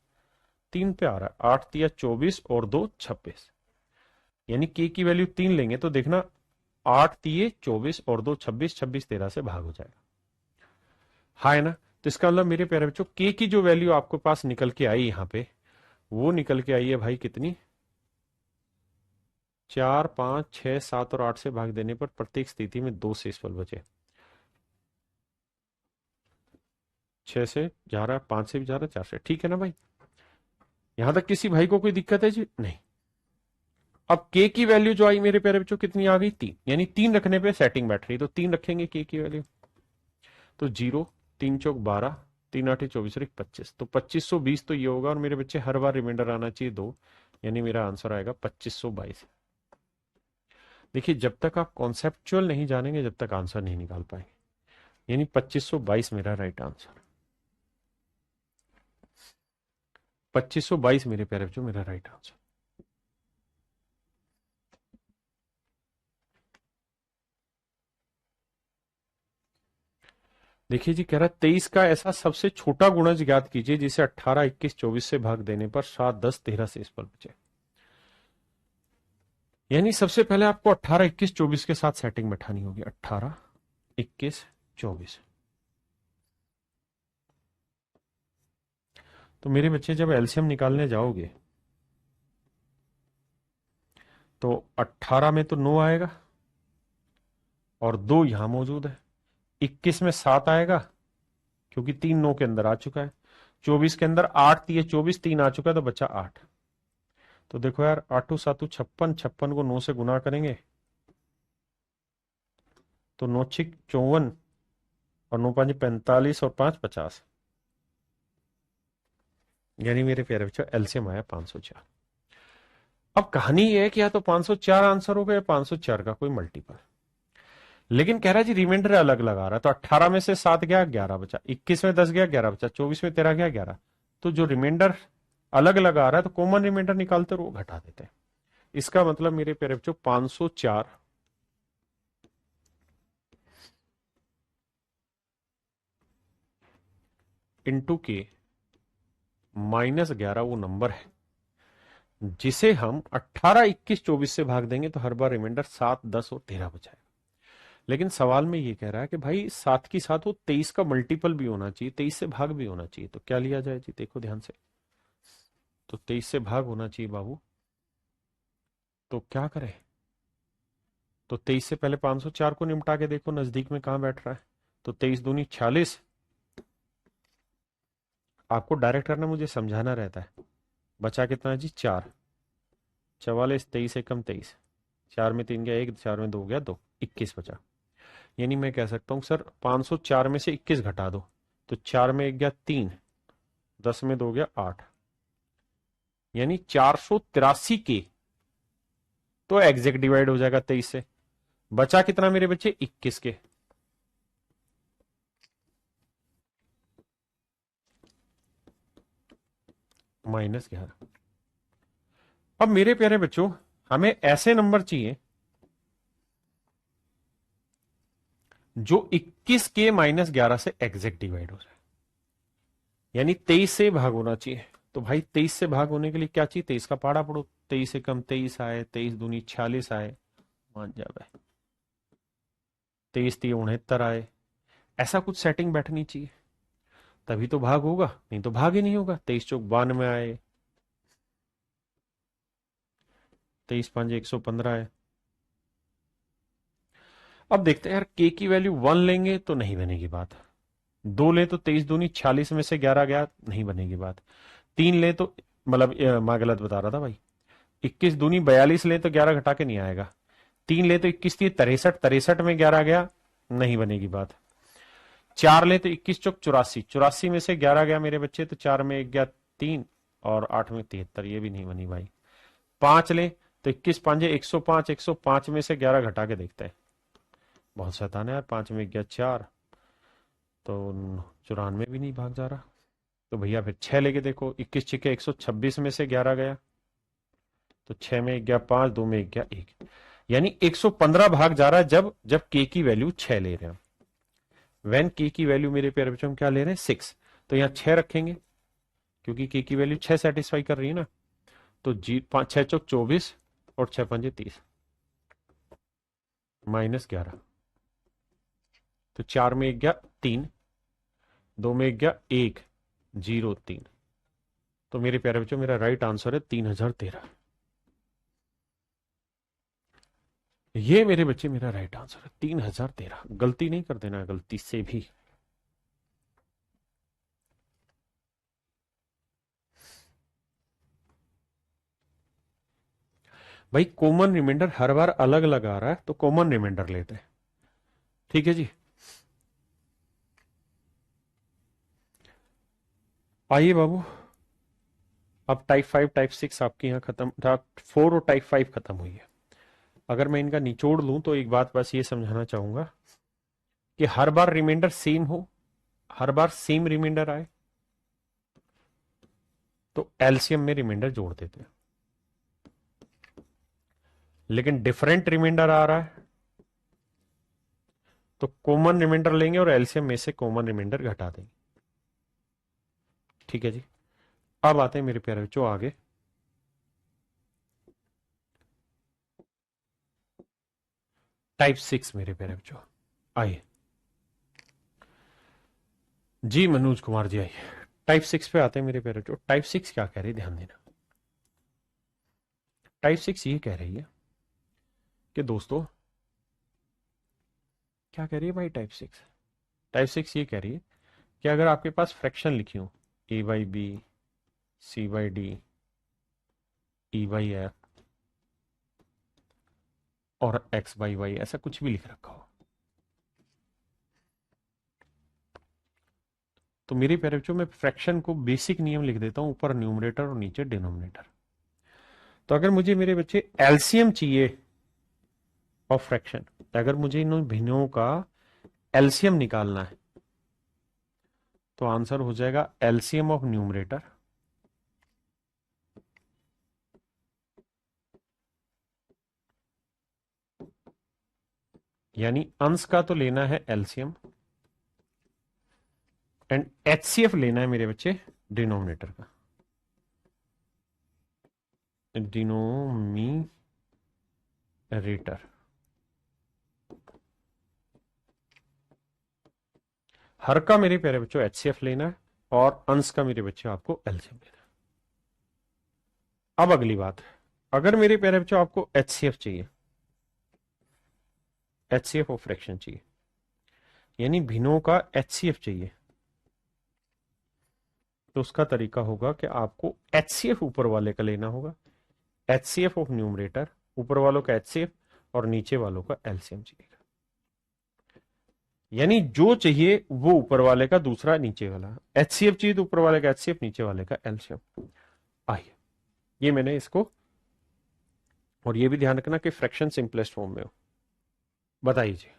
3 पे आ रहा है 8 तिया 24 और 2 26, यानी के की वैल्यू 3 लेंगे तो देखना 8 तिये 24 और 2 26, 26 13 से भाग हो जाएगा। हाँ है ना। तो इसका मतलब मेरे प्यारे बच्चों के की जो वैल्यू आपके पास निकल के आई यहां पे, वो निकल के आई है भाई कितनी, 4 5 6 7 और 8 से भाग देने पर प्रत्येक स्थिति में 2 शेषफल बचे। 6 से जा रहा है, 5 से भी जा रहा है, 4 से, ठीक है ना भाई। यहां तक किसी भाई को कोई दिक्कत है जी? नहीं। अब के की वैल्यू जो आई मेरे प्यारे बच्चों कितनी आ गई, 3, यानी 3 रखने पे सेटिंग बैठ रही, तो 3 रखेंगे के की वैल्यू। तो 0 3 चौक 12, 3 8 24 और 25, तो 2520 तो ये होगा, और मेरे बच्चे हर बार रिमाइंडर आना चाहिए 2, यानी मेरा आंसर आएगा 2522। देखिए जब तक आप कॉन्सेप्चुअल नहीं जानेंगे जब तक आंसर नहीं निकाल पाएंगे, यानी 2522 मेरा राइट आंसर। 2522 मेरे प्यारे बच्चों मेरा राइट आंसर। देखिए जी, कह रहा है 23 का ऐसा सबसे छोटा गुणज ज्ञात कीजिए जिसे 18 21 24 से भाग देने पर 7 10 13 शेषफल बचे। यानी सबसे पहले आपको 18 21 24 के साथ सेटिंग बैठानी होगी, 18 21 24। तो मेरे बच्चे जब एलसीएम निकालने जाओगे तो 18 में तो 9 आएगा और 2 यहां मौजूद है, 21 में 7 आएगा क्योंकि 3 9 के अंदर आ चुका है, 24 के अंदर 8 दिए 24 3 आ चुका है तो बचा 8। तो देखो यार 8 7 56, 56 को 9 से गुना करेंगे तो 9 6 54 और 9 5 45 और 5 50, यानी मेरे प्यारे बच्चों एलसीएम आया 504। अब कहानी यह है कि या तो 504 आंसर होगा या 504 का कोई मल्टीपल, लेकिन कह रहा है जी रिमाइंडर अलग लगा रहा है, तो 18 में से 7 गया 11 बचा, 21 में 10 गया 11 बचा, 24 में 13 गया 11, तो जो रिमाइंडर अलग लगा रहा है तो कॉमन रिमाइंडर निकालते और वो घटा देते हैं। इसका मतलब मेरे प्यारे बच्चों 504 इंटू के माइनस 11 वो नंबर है जिसे हम 18 21 24 से भाग देंगे तो हर बार रिमाइंडर 7 10 और 13 बचाएगा। लेकिन सवाल में ये कह रहा है कि भाई 7 के साथ वो 23 का मल्टीपल भी होना चाहिए, 23 से भाग भी होना चाहिए, तो क्या लिया जाए जी, देखो ध्यान से। तो 23 से भाग होना चाहिए बाबू, तो क्या करें। तो 23 से पहले 504 को निपटा के देखो नजदीक में कहां बैठ रहा है, तो 23 दूनी 46। आपको डायरेक्ट करना मुझे समझाना रहता है। बचा कितना जी, 4, 44 23 एकम 23, 4 में 3 गया 1, 4 में 2 गया 2, 21 बचा। यानी मैं कह सकता हूं सर 504 में से 21 घटा दो, तो 4 में 1 गया 3, 10 में 2 गया 8, यानी 483 के, तो एग्जैक्ट डिवाइड हो जाएगा 23 से। बचा कितना मेरे बच्चे, 21 के। -11। अब मेरे प्यारे बच्चों हमें ऐसे नंबर चाहिए जो 21 के -11 से एग्जैक्ट डिवाइड हो जाए, यानी 23 से भाग होना चाहिए। तो भाई 23 से भाग होने के लिए क्या चाहिए, 23 का पाड़ा पड़ो, 23 से कम 23 आए, 23 दूनी 46 आए, मान जा भाई, 23 3 69 आए, ऐसा कुछ सेटिंग बैठनी चाहिए, तभी तो भाग होगा, नहीं तो भाग ही नहीं होगा। 23 चौक 92 आए, 23 5 115 आए। अब देखते हैं यार के की वैल्यू 1 लेंगे तो नहीं बनेगी बात, 2 ले तो 23 दूनी 46 में से 11 गया, नहीं बनेगी बात, 3 ले तो, मतलब मैं गलत बता रहा था भाई, 21 दूनी 42 ले तो 11 घटा के नहीं आएगा, 3 ले तो 21 थी 63, 63 में 11 गया, नहीं बनेगी बात, 4 ले तो 21 चौक 84, 84 में से 11 गया मेरे बच्चे, तो 4 में 1 गया 3 और 8 में 73, ये भी नहीं बनी भाई। 5 ले तो 21 5 105, 105 में से 11 घटा के देखते हैं, बहुत शैतान है यार, 5 में 1 गया 4, तो 94 भी नहीं भाग जा रहा। तो भैया फिर 6 लेके देखो, 21 छिके 126 में से 11 गया, तो 6 में 1 गया 5, 2 में 1 गया 1, यानी 115 भाग जा रहा है जब जब के की वैल्यू 6 ले रहे हैं। वेन के की वैल्यू मेरे प्यारे बच्चों हम क्या ले रहे हैं, 6, तो यहाँ 6 रखेंगे क्योंकि के की वैल्यू 6 सेटिस्फाई कर रही है ना, तो जी 5 6 चौक 24 और 6 5 30, -11, तो 4 में 1 गया 3, 2 में 1 गया 1, 0 3। तो मेरे प्यारे बच्चों मेरा राइट आंसर है 3013। ये मेरे बच्चे मेरा राइट आंसर है 3013। गलती नहीं कर देना गलती से भी। भाई कॉमन रिमाइंडर हर बार अलग अलग आ रहा है तो कॉमन रिमाइंडर लेते हैं, ठीक है जी। आइए बाबू, अब टाइप 5 टाइप 6 आपके यहाँ खत्म, टाइप 4 और टाइप 5 खत्म हुई है। अगर मैं इनका निचोड़ लूं तो एक बात बस ये समझाना चाहूंगा कि हर बार रिमाइंडर सेम हो, हर बार सेम रिमाइंडर आए तो एलसीएम में रिमाइंडर जोड़ देते हैं। लेकिन डिफरेंट रिमाइंडर आ रहा है तो कॉमन रिमाइंडर लेंगे और एलसीएम में से कॉमन रिमाइंडर घटा देंगे, ठीक है जी। अब आते हैं मेरे प्यारे बच्चों आगे। टाइप 6 मेरे प्यारे बच्चों आइए जी। मनोज कुमार जी आइए, टाइप 6 पे आते हैं मेरे प्यारे बच्चों। टाइप 6 क्या कह रही है, ध्यान देना। टाइप 6 ये कह रही है कि दोस्तों, क्या कह रही है भाई टाइप 6? टाइप 6 ये कह रही है कि अगर आपके पास फ्रैक्शन लिखी हो a/b, c/d, e/f और x/y ऐसा कुछ भी लिख रखा हो, तो मेरे प्यारे बच्चों मैं फ्रैक्शन को बेसिक नियम लिख देता हूं, ऊपर न्यूमरेटर और नीचे डिनोमिनेटर। तो अगर मुझे मेरे बच्चे एलसीएम चाहिए ऑफ फ्रैक्शन, अगर मुझे इन भिन्नों का एलसीएम निकालना है तो आंसर हो जाएगा एलसीएम ऑफ न्यूमरेटर यानी अंश का तो लेना है एलसीएम एंड एचसीएफ लेना है मेरे बच्चे डिनोमिनेटर का, डिनोमिनेटर। हर का मेरे प्यारे बच्चों एचसीएफ लेना है और अंश का मेरे बच्चों आपको एलसीएम लेना है। अब अगली बात, अगर मेरे प्यारे बच्चों आपको एचसीएफ चाहिए, एचसीएफ ऑफ फ्रैक्शन चाहिए यानी भिन्नों का एचसीएफ चाहिए, तो उसका तरीका होगा कि आपको एचसीएफ ऊपर वाले का लेना होगा, एचसीएफ ऑफ न्यूमरेटर, ऊपर वालों का एचसीएफ और नीचे वालों का एलसीएम चाहिए। यानी जो चाहिए वो ऊपर वाले का, दूसरा नीचे वाला। एचसीएफ चाहिए तो ऊपर वाले का एचसीएफ, नीचे वाले का एलसीएम। आइए, ये मैंने इसको, और ये भी ध्यान रखना कि फ्रैक्शन सिंपलेस्ट फॉर्म में हो। बताइए,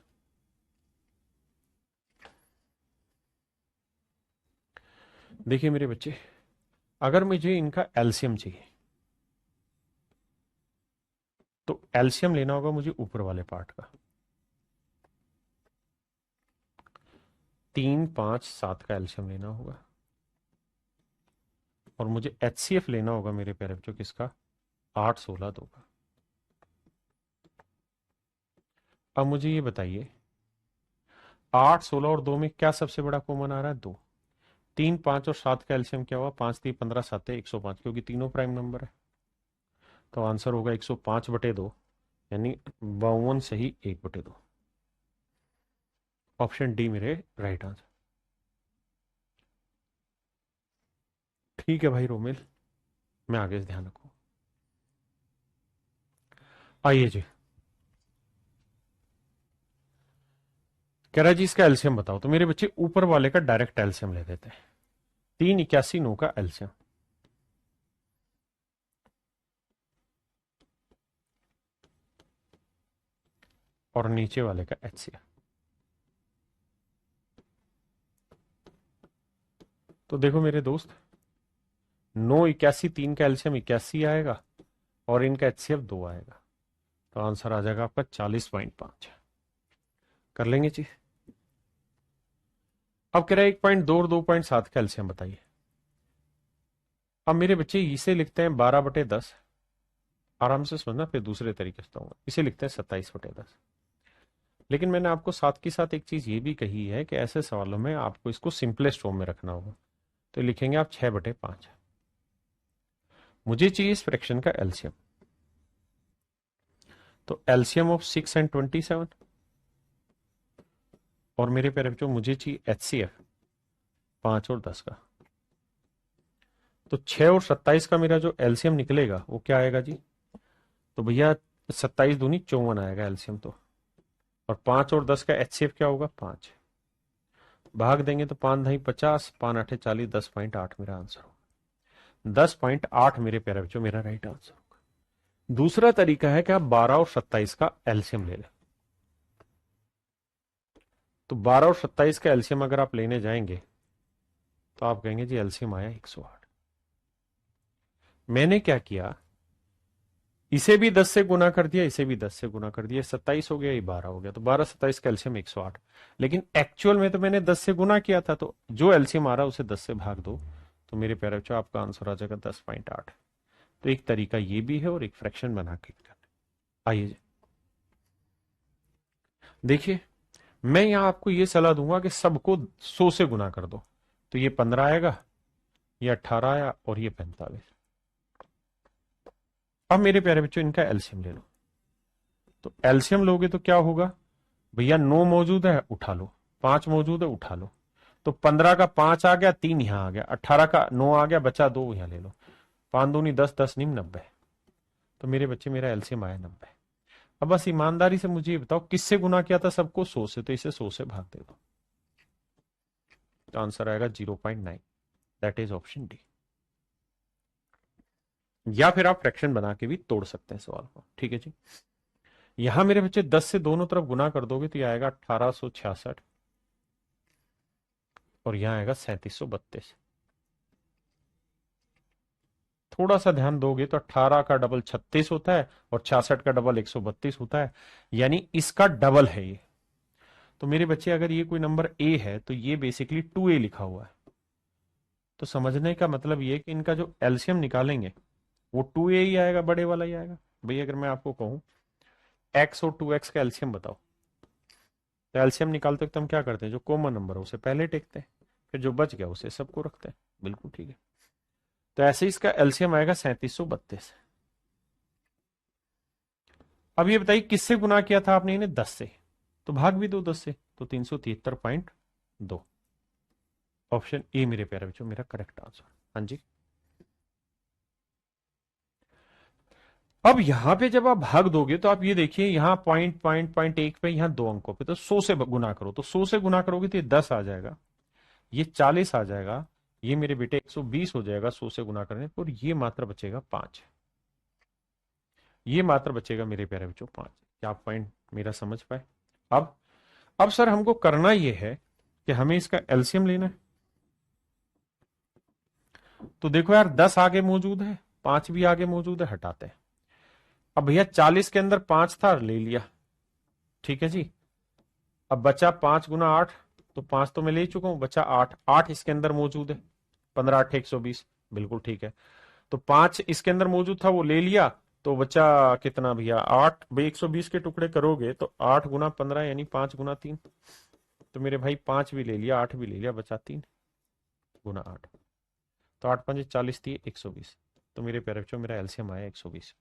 देखिए मेरे बच्चे, अगर मुझे इनका एलसीएम चाहिए तो एलसीएम लेना होगा मुझे ऊपर वाले पार्ट का, 3 5 7 का एलसीएम लेना होगा, और मुझे एचसीएफ लेना होगा मेरे प्यारे बच्चों किसका, 8 16 2 का। अब मुझे ये बताइए 8 16 और 2 में क्या सबसे बड़ा कॉमन आ रहा है, 2। 3 5 और 7 का एलसीएम क्या हुआ, 5 3 15 7 है 105, क्योंकि तीनों प्राइम नंबर है। तो आंसर होगा 105/2 यानी 52 सही 1/2। ऑप्शन डी मेरे राइट आंसर। ठीक है भाई रोमिल, मैं आगे से ध्यान रखूँ। आइए जी, कह रहा जी इसका एलसीएम बताओ, तो मेरे बच्चे ऊपर वाले का डायरेक्ट एलसीएम ले देते हैं, 3 81 9 का एलसीएम और नीचे वाले का एचसीएफ। तो देखो मेरे दोस्त, 9 81 3 का एलसीएम 81 आएगा और इनका एचसीएफ 2 आएगा, तो आंसर आ जाएगा आपका 40.5। कर लेंगे जी। अब कह रहा है 1.2 और 2.7 का एलसीएम बताइए। अब मेरे बच्चे इसे लिखते हैं 12/10, आराम से समझना, फिर दूसरे तरीके से बताऊंगा। इसे लिखते हैं 27/10 लेकिन मैंने आपको साथ के साथ एक चीज ये भी कही है कि ऐसे सवालों में आपको इसको सिंपलेस्ट फॉर्म में रखना होगा। तो लिखेंगे आप 6/5। मुझे चाहिए इस फ्रैक्शन का एलसीएम। तो एलसीएम ऑफ 6 and 27, और मेरे प्यारे बच्चों मुझे चाहिए एचसीएफ 5 और 10 का। तो 6 और 27 का मेरा जो एलसीएम निकलेगा वो क्या आएगा जी? तो भैया 27 दूनी 54 आएगा एलसीएम तो। और 5 और 10 का एचसीएफ क्या होगा? 5। भाग देंगे तो 5 ढाई 50, 5 आठे 40, 10.8 मेरा आंसर होगा। 10.8 मेरे प्यारे बच्चों मेरा राइट आंसर होगा। दूसरा तरीका है कि आप 12 और 27 का एलसीएम ले लें। तो 12 और 27 का एलसीएम अगर आप लेने जाएंगे तो आप कहेंगे जी एलसीएम आया 108। मैंने क्या किया, इसे भी 10 से गुना कर दिया, इसे भी 10 से गुना कर दिया, 27 हो गया, ये 12 हो गया। तो 12 27 का एलसीएम 108। लेकिन एक्चुअल में तो मैंने 10 से गुना किया था, तो जो एलसीएम आ रहा है उसे 10 से भाग दो, तो मेरे प्यारे बच्चों आपका आंसर आ जाएगा 10.8। तो एक तरीका ये भी है और एक फ्रैक्शन बना के करना। आइए देखिए, मैं यहां आपको ये सलाह दूंगा कि सबको 100 से गुना कर दो। तो ये 15 आएगा, ये 18 आया, और ये 45। अब मेरे प्यारे बच्चों इनका एलसीएम ले लो। तो एलसीएम लोगे तो क्या होगा भैया? 9 मौजूद है, उठा लो। 5 मौजूद है, उठा लो। तो 15 का 5 आ गया, 3 यहां आ गया। 18 का 9 आ गया, बचा 2 यहां ले लो। 5 दूनी 10, 10 नीम 90। तो मेरे बच्चे मेरा एलसीएम आया 90। अब बस ईमानदारी से मुझे ये बताओ किससे गुना किया था सबको? 100 से। तो इसे 100 से भाग दे दो, तो आंसर आएगा 0.9। That is option D. या फिर आप फ्रैक्शन बना के भी तोड़ सकते हैं सवाल को। ठीक है जी। यहां मेरे बच्चे 10 से दोनों तरफ गुना कर दोगे तो यह आएगा 1866, और यहां आएगा 3732। थोड़ा सा ध्यान दोगे तो 18 का डबल 36 होता है, और 66 का डबल 132 होता है, यानी इसका डबल है ये। तो मेरे बच्चे अगर ये कोई नंबर ए है तो ये बेसिकली 2a लिखा हुआ है। तो समझने का मतलब ये कि इनका जो एलसीएम निकालेंगे वो 2a ही आएगा, बड़े वाला ही आएगा। भाई अगर मैं आपको कहूं x और 2x का एलसीएम बताओ, तो एलसीएम निकालते वक्त हम क्या करते हैं? जो कॉमन नंबर है उसे पहले टेकते हैं, फिर जो बच गया उसे सबको रखते हैं। बिल्कुल ठीक है। तो ऐसे ही इसका एलसीएम आएगा 3732। अब ये बताइए किससे गुना किया था आपने इन्हें? 10 से। तो भाग भी दो 10 से, तो 373.2। ऑप्शन ए मेरे प्यारे बच्चों मेरा करेक्ट आंसर। हाँ जी। अब यहां पे जब आप भाग दोगे तो आप ये देखिए, यहां पॉइंट पॉइंट पॉइंट एक पे, यहां 2 अंकों पे, तो 100 से गुना करो। तो 100 से गुना करोगे तो ये 10 आ जाएगा, ये 40 आ जाएगा, ये मेरे बेटे 120 हो जाएगा 100 से गुना करने पर, और ये मात्र बचेगा 5। ये मात्र बचेगा मेरे प्यारे बच्चों 5। क्या आप पॉइंट मेरा समझ पाए? अब सर हमको करना यह है कि हमें इसका एलसीएम लेना है। तो देखो यार, 10 आगे मौजूद है, 5 भी आगे मौजूद है, हटाते हैं। अब भैया 40 के अंदर 5 था, ले लिया। ठीक है जी। अब बचा 5 गुना 8, तो 5 तो मैं ले चुका हूं, बचा 8। 8 इसके अंदर मौजूद है, 15 8 120। बिल्कुल ठीक है। तो 5 इसके अंदर मौजूद था, वो ले लिया। तो बचा कितना भैया? 8। भाई 120 के टुकड़े करोगे तो 8 गुना 15 यानी 5 गुना 3। तो मेरे भाई 5 भी ले लिया, 8 भी ले लिया, बचा 3 गुना 8। तो 8 5 40 थी 120। तो मेरे प्यारे बच्चों मेरा एलसीएम आया 120।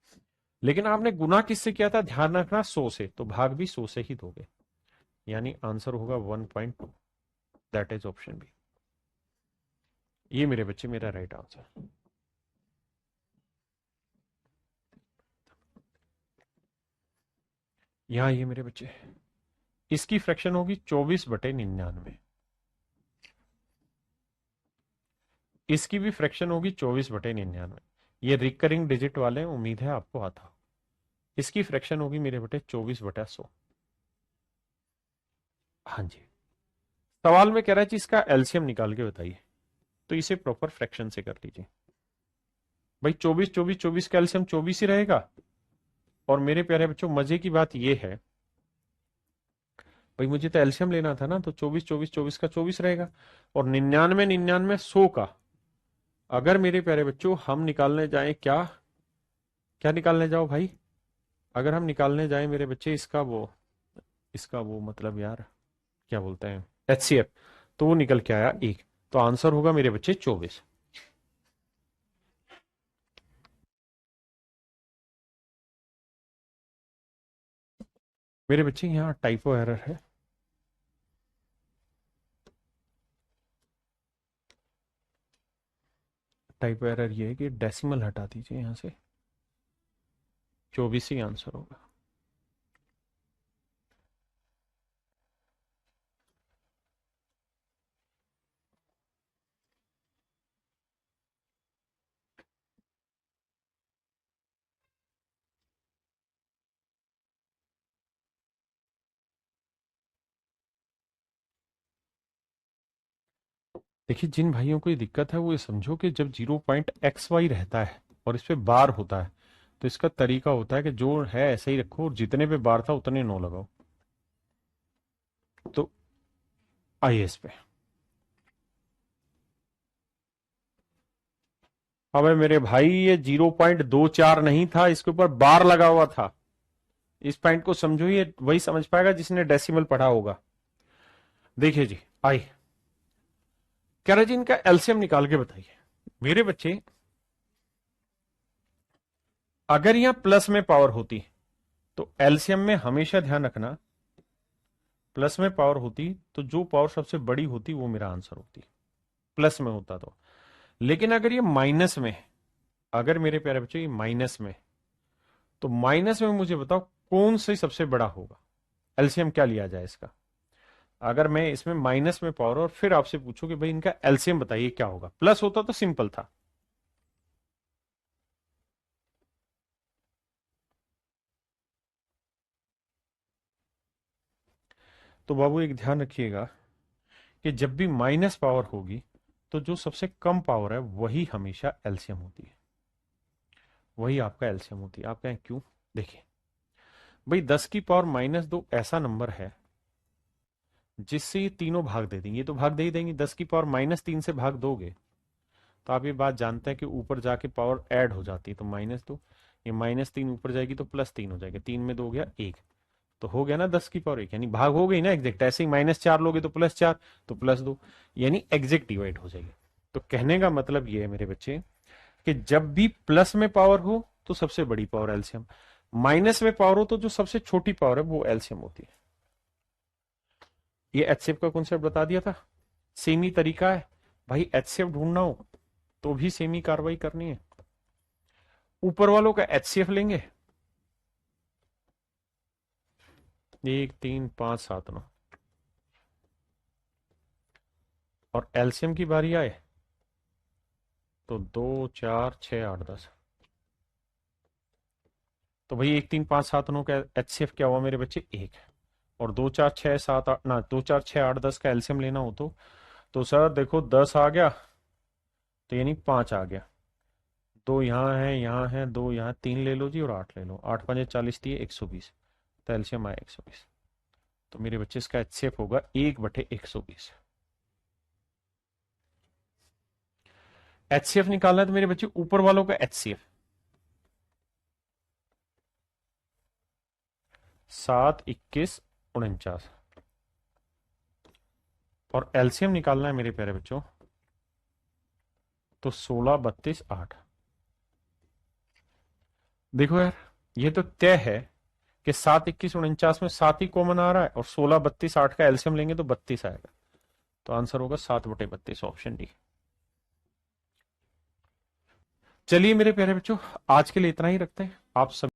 लेकिन आपने गुना किससे किया था? ध्यान रखना 100 से, तो भाग भी 100 से ही दोगे, यानी आंसर होगा 1.2। That is option B. ये मेरे बच्चे मेरा राइट आंसर। यहां ये मेरे बच्चे, इसकी फ्रैक्शन होगी 24/99। इसकी भी फ्रैक्शन होगी 24/99। ये रिकरिंग डिजिट वाले, उम्मीद है आपको आता हो। इसकी फ्रैक्शन होगी मेरे बेटे 24/100। हाँ जी। सवाल में कह रहा है जी इसका एलसीएम निकाल के बताइए, तो इसे प्रॉपर फ्रैक्शन से कर लीजिए। भाई 24 24 24 का एलसीएम 24 ही रहेगा। और मेरे प्यारे बच्चों मजे की बात यह है, भाई मुझे तो एलसीएम लेना था ना, तो 24 24 24 का 24 रहेगा। और 99 99 100 का, अगर मेरे प्यारे बच्चों हम निकालने जाएं, क्या क्या निकालने जाओ भाई? अगर हम निकालने जाएं मेरे बच्चे इसका वो इसका वो मतलब यार क्या बोलते हैं, HCF, तो वो निकल के आया 1। तो आंसर होगा मेरे बच्चे 24। मेरे बच्चे यहाँ टाइपो एरर है। टाइपो एरर ये है कि डेसिमल हटा दीजिए यहाँ से, 24 ही आंसर होगा। देखिए, जिन भाइयों को ये दिक्कत है वो ये समझो कि जब 0.xy रहता है और इस पे बार होता है, तो इसका तरीका होता है कि जो है ऐसे ही रखो और जितने पे बार था उतने नो लगाओ। तो आइए इस पे। अबे मेरे भाई, ये 0.24 नहीं था, इसके ऊपर बार लगा हुआ था। इस पॉइंट को समझो, ये वही समझ पाएगा जिसने डेसिमल पढ़ा होगा। देखिए जी, आई कह रहा जी इनका एलसीएम निकाल के बताइए। मेरे बच्चे, अगर यहां प्लस में पावर होती तो एलसीएम में हमेशा ध्यान रखना, प्लस में पावर होती तो जो पावर सबसे बड़ी होती वो मेरा आंसर होती, प्लस में होता तो। लेकिन अगर ये माइनस में है, अगर मेरे प्यारे बच्चों ये माइनस में, तो माइनस में मुझे बताओ कौन सी सबसे बड़ा होगा, एलसीएम क्या लिया जाए इसका। अगर मैं इसमें माइनस में पावर और फिर आपसे पूछूं कि भाई इनका एलसीएम बताइए क्या होगा, प्लस होता तो सिंपल था। तो बाबू एक ध्यान रखिएगा कि जब भी माइनस पावर होगी तो जो सबसे कम पावर है वही हमेशा एलसीएम होती है, वही आपका एलसीएम होती है। आप कहें क्यों? देखिए भाई, 10 की पावर -2 ऐसा नंबर है जिससे ये तीनों भाग दे देंगे, ये तो भाग दे ही देंगे। 10 की पावर -3 से भाग दोगे तो आप ये बात जानते हैं कि ऊपर जाके पावर ऐड हो जाती है, तो -2, ये -3 ऊपर जाएगी तो +3 हो जाएगा, 3 में 2 गया 1, तो हो गया ना 10 की पावर 1, यानी भाग हो गई ना एग्जैक्ट। ऐसे ही -4 लोगे तो +4, तो +2, यानी एग्जैक्ट डिवाइड हो जाएगी। तो कहने का मतलब ये है मेरे बच्चे कि जब भी प्लस में पावर हो तो सबसे बड़ी पावर एलसीएम, माइनस में पावर हो तो जो सबसे छोटी पावर है वो एलसीएम होती है। ये एचसीएफ का कॉन्सेप्ट बता दिया था। सेम ही तरीका है भाई, एचसीएफ ढूंढना हो तो भी सेम ही कार्रवाई करनी है। ऊपर वालों का एचसीएफ लेंगे, 1 3 5 7 9, और एलसीएम की बारी आए तो 2 4 6 8 10। तो भाई 1 3 5 7 9 का एचसीएफ क्या हुआ मेरे बच्चे? 1। और 2 4 6 7 8 ना, 2 4 6 8 10 का एलसीएम लेना हो तो सर देखो 10 आ गया तो यानी 5 आ गया, 2 यहाँ है 2 यहाँ, 3 ले लो जी और 8 ले लो, 8 5 40 दिए 120, तो एलसीएम आया 120। तो मेरे बच्चे इसका एचसीएफ होगा 1/120। एचसीएफ निकालना है तो मेरे बच्चे ऊपर वालों का एचसीएफ 7 21 49, और एलसीएम निकालना है मेरे प्यारे बच्चों तो 16 32 8। देखो यार, ये तो तय है कि 7 21 49 में 7 ही कॉमन आ रहा है, और 16 32 8 का एलसीएम लेंगे तो 32 आएगा। तो आंसर होगा 7/32, ऑप्शन डी। चलिए मेरे प्यारे बच्चों, आज के लिए इतना ही रखते हैं। आप सब